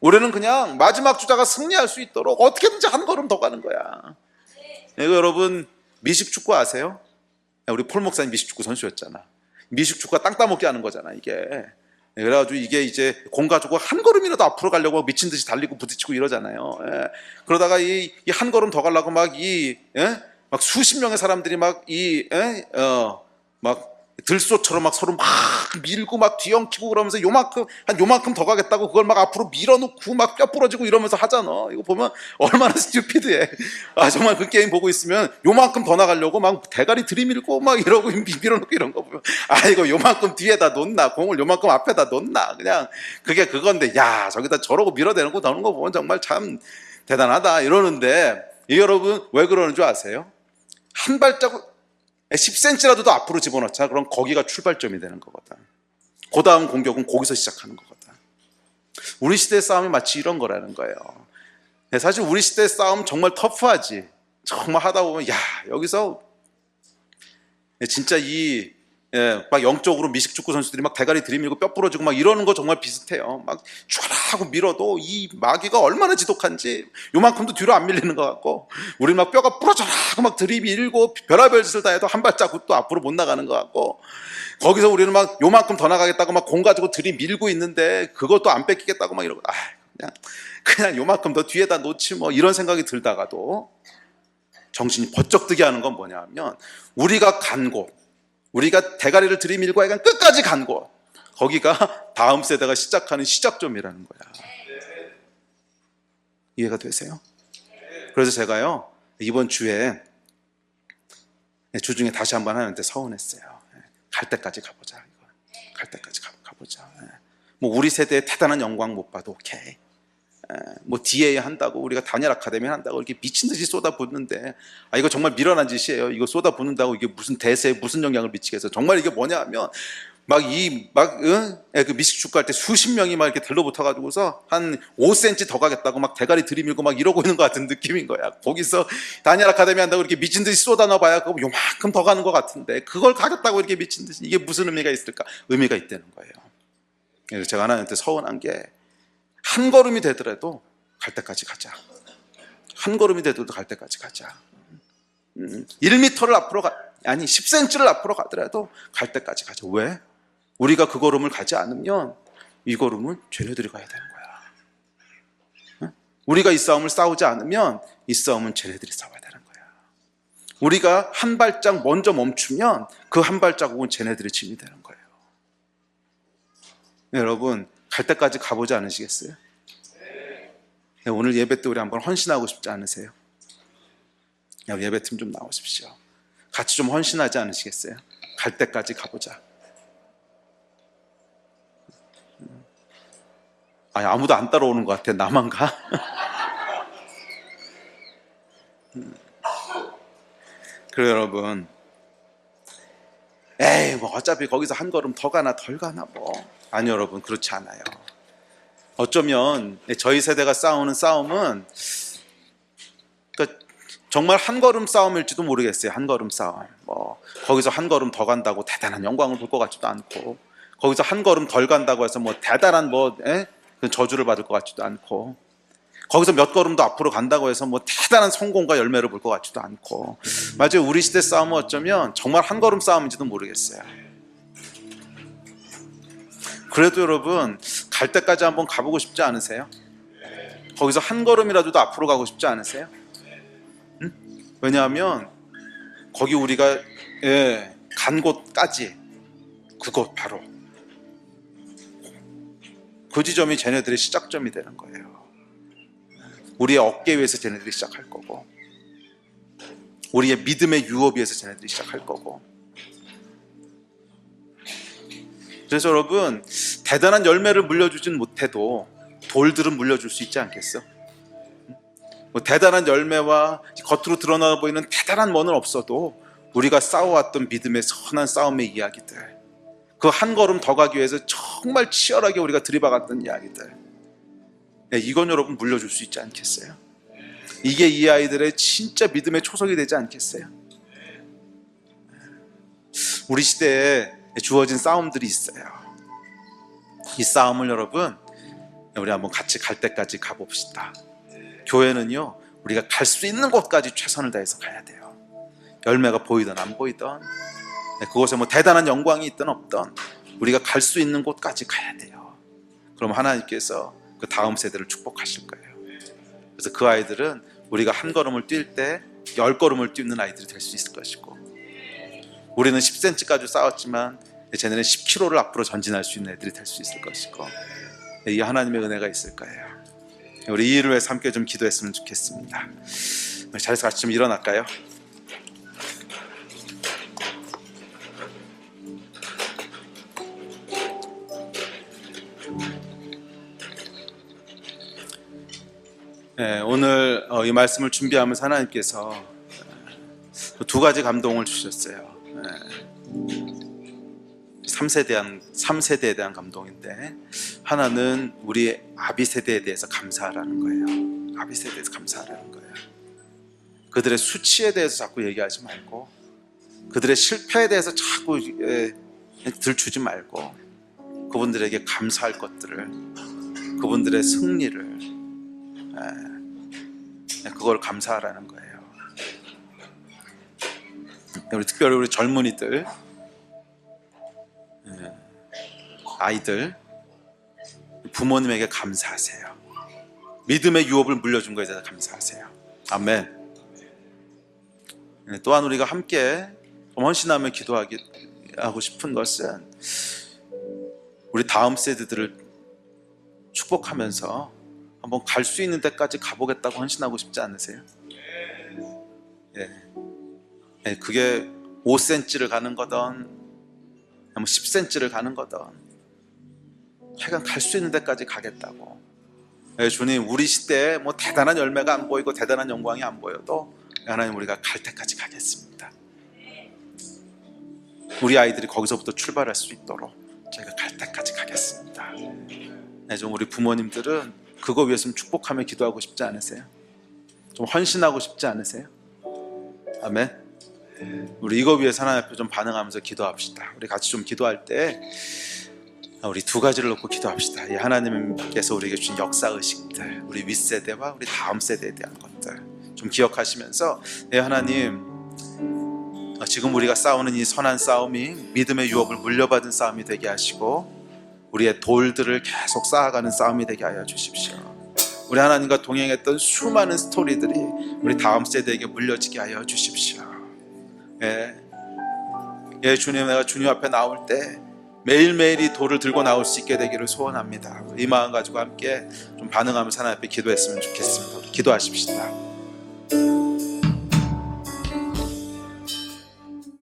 우리는 그냥 마지막 주자가 승리할 수 있도록 어떻게든지 한 걸음 더 가는 거야. 이거 여러분 미식축구 아세요? 우리 폴 목사님 미식축구 선수였잖아. 미식축구가 땅 따먹게 하는 거잖아 이게. 그래가지고 이게 이제 공 가지고 한 걸음이라도 앞으로 가려고 미친 듯이 달리고 부딪히고 이러잖아요. 그러다가 이 한 걸음 더 가려고 막 수십 명의 사람들이 막 들소처럼 막 서로 막 밀고 막 뒤엉키고 그러면서 요만큼 더 가겠다고 그걸 막 앞으로 밀어놓고 막 뼈 부러지고 이러면서 하잖아. 이거 보면 얼마나 스튜피드해. 정말 그 게임 보고 있으면 요만큼 더 나가려고 막 대가리 들이밀고 막 이러고 밀어놓고 이런 거 보면 이거 요만큼 뒤에다 놓나 공을 요만큼 앞에다 놓나 그냥 그게 그건데, 야 저기다 저러고 밀어대는 거 넣는 거 보면 정말 참 대단하다 이러는데, 이 여러분 왜 그러는 줄 아세요? 한 발자국 10cm라도 더 앞으로 집어넣자. 그럼 거기가 출발점이 되는 거거든. 그 다음 공격은 거기서 시작하는 거거든. 우리 시대의 싸움이 마치 이런 거라는 거예요. 사실 우리 시대의 싸움 정말 터프하지. 정말 하다 보면 여기서 진짜 막 영적으로 미식축구 선수들이 막 대가리 들이밀고 뼈 부러지고 막 이러는 거 정말 비슷해요. 막 촤라하고 밀어도 이 마귀가 얼마나 지독한지 요만큼도 뒤로 안 밀리는 것 같고, 우리 막 뼈가 부러져라 하고 막 들이밀고 별의별 짓을 다 해도 한 발자국도 앞으로 못 나가는 것 같고, 거기서 우리는 막 요만큼 더 나가겠다고 막 공 가지고 들이밀고 있는데 그것도 안 뺏기겠다고 막 이러고 그냥 요만큼 더 뒤에다 놓지 뭐 이런 생각이 들다가도 정신이 번쩍 뜨게 하는 건 뭐냐 하면, 우리가 간 곳, 우리가 대가리를 들이밀고 약간 끝까지 간 곳, 거기가 다음 세대가 시작하는 시작점이라는 거야. 이해가 되세요? 그래서 제가요 이번 주에 주중에 다시 한번 하는데 서운했어요. 갈 때까지 가보자. 갈 때까지 가보자. 뭐 우리 세대의 대단한 영광 못 봐도 오케이. 뭐 DA 한다고 우리가 다니엘 아카데미 한다고 이렇게 미친 듯이 쏟아붓는데, 이거 정말 미련한 짓이에요. 이거 쏟아붓는다고 이게 무슨 대세에 무슨 영향을 미치겠어? 정말 이게 뭐냐 하면 그 미식축구 할 때 수십 명이 막 이렇게 들러붙어가지고서 한 5cm 더 가겠다고 막 대가리 들이밀고 막 이러고 있는 것 같은 느낌인 거야. 거기서 다니엘 아카데미 한다고 이렇게 미친 듯이 쏟아 넣어봐야 그거 요만큼 더 가는 것 같은데, 그걸 가겠다고 이렇게 미친 듯이, 이게 무슨 의미가 있을까? 의미가 있다는 거예요. 그래서 제가 하나님한테 서운한 게, 한 걸음이 되더라도 갈 때까지 가자. 한 걸음이 되더라도 갈 때까지 가자. 1m를 앞으로 10cm를 앞으로 가더라도 갈 때까지 가자. 왜? 우리가 그 걸음을 가지 않으면 이 걸음은 쟤네들이 가야 되는 거야. 우리가 이 싸움을 싸우지 않으면 이 싸움은 쟤네들이 싸워야 되는 거야. 우리가 한 발짝 먼저 멈추면 그 한 발자국은 쟤네들의 짐이 되는 거예요. 여러분 갈 때까지 가보지 않으시겠어요? 오늘 예배 때 우리 한번 헌신하고 싶지 않으세요? 예배팀 좀 나오십시오. 같이 좀 헌신하지 않으시겠어요? 갈 때까지 가보자. 아무도 안 따라오는 것 같아. 나만 가? 그래요 여러분, 뭐 어차피 거기서 한 걸음 더 가나 덜 가나 뭐. 아니 여러분, 그렇지 않아요. 어쩌면 저희 세대가 싸우는 싸움은 정말 한 걸음 싸움일지도 모르겠어요. 한 걸음 싸움. 뭐 거기서 한 걸음 더 간다고 대단한 영광을 볼 것 같지도 않고, 거기서 한 걸음 덜 간다고 해서 뭐 대단한 저주를 받을 것 같지도 않고, 거기서 몇 걸음 더 앞으로 간다고 해서 뭐 대단한 성공과 열매를 볼 것 같지도 않고, 맞아요. 우리 시대 싸움은 어쩌면 정말 한 걸음 싸움인지도 모르겠어요. 그래도 여러분, 갈 때까지 한번 가보고 싶지 않으세요? 거기서 한 걸음이라도 더 앞으로 가고 싶지 않으세요? 응? 왜냐하면 거기 우리가 간 곳까지, 그곳 바로 그 지점이 쟤네들의 시작점이 되는 거예요. 우리의 어깨 위에서 쟤네들이 시작할 거고, 우리의 믿음의 유업 위에서 쟤네들이 시작할 거고. 그래서 여러분, 대단한 열매를 물려주진 못해도 돌들은 물려줄 수 있지 않겠어? 뭐 대단한 열매와 겉으로 드러나 보이는 대단한 뭐는 없어도 우리가 싸워왔던 믿음의 선한 싸움의 이야기들, 그 한 걸음 더 가기 위해서 정말 치열하게 우리가 들이박았던 이야기들, 이건 여러분 물려줄 수 있지 않겠어요? 이게 이 아이들의 진짜 믿음의 초석이 되지 않겠어요? 우리 시대에 주어진 싸움들이 있어요. 이 싸움을 여러분, 우리 한번 같이 갈 때까지 가봅시다. 교회는요, 우리가 갈 수 있는 곳까지 최선을 다해서 가야 돼요. 열매가 보이든 안 보이든, 그곳에 뭐 대단한 영광이 있든 없든 우리가 갈 수 있는 곳까지 가야 돼요. 그럼 하나님께서 그 다음 세대를 축복하실 거예요. 그래서 그 아이들은 우리가 한 걸음을 뛸 때 10걸음을 뛰는 아이들이 될 수 있을 것이고, 우리는 10cm까지 싸웠지만 쟤네는 10km를 앞으로 전진할 수 있는 애들이 될 수 있을 것이고, 이 하나님의 은혜가 있을 거예요. 우리 이 일을 위해서 함께 좀 기도했으면 좋겠습니다. 자리에서 같이 좀 일어날까요? 오늘 이 말씀을 준비하면서 하나님께서 두 가지 감동을 주셨어요. 3세대에 대한 감동인데, 하나는 우리 아비 세대에 대해서 감사하라는 거예요. 아비 세대에 대해서 감사하라는 거예요. 그들의 수치에 대해서 자꾸 얘기하지 말고, 그들의 실패에 대해서 자꾸 들추지 말고, 그분들에게 감사할 것들을, 그분들의 승리를, 그걸 감사하라는 거예요. 우리 특별히 우리 젊은이들, 아이들, 부모님에게 감사하세요. 믿음의 유업을 물려준 것에 대해서 감사하세요. 아멘. 또한 우리가 함께 헌신하며 기도하고 싶은 것은, 우리 다음 세대들을 축복하면서 한번 갈 수 있는 데까지 가보겠다고 헌신하고 싶지 않으세요? 그게 5cm를 가는 거든 10cm를 가는 거든, 하여간 갈 수 있는 데까지 가겠다고. 주님, 우리 시대에 뭐 대단한 열매가 안 보이고 대단한 영광이 안 보여도 하나님, 우리가 갈 때까지 가겠습니다. 우리 아이들이 거기서부터 출발할 수 있도록 저희가 갈 때까지 가겠습니다. 좀 우리 부모님들은 그거 위해서 좀 축복하며 기도하고 싶지 않으세요? 좀 헌신하고 싶지 않으세요? 아멘. 우리 이거 위해서 하나님 앞에 좀 반응하면서 기도합시다. 우리 같이 좀 기도할 때 우리 두 가지를 놓고 기도합시다. 이 하나님께서 우리에게 주신 역사의식들, 우리 윗세대와 우리 다음 세대에 대한 것들 좀 기억하시면서, 하나님, 지금 우리가 싸우는 이 선한 싸움이 믿음의 유업을 물려받은 싸움이 되게 하시고, 우리의 돌들을 계속 쌓아가는 싸움이 되게 하여 주십시오. 우리 하나님과 동행했던 수많은 스토리들이 우리 다음 세대에게 물려지게 하여 주십시오. 주님, 내가 주님 앞에 나올 때 매일매일이 돌을 들고 나올 수 있게 되기를 소원합니다. 이 마음 가지고 함께 좀 반응하면서 하나님 앞에 기도했으면 좋겠습니다. 기도하십시다.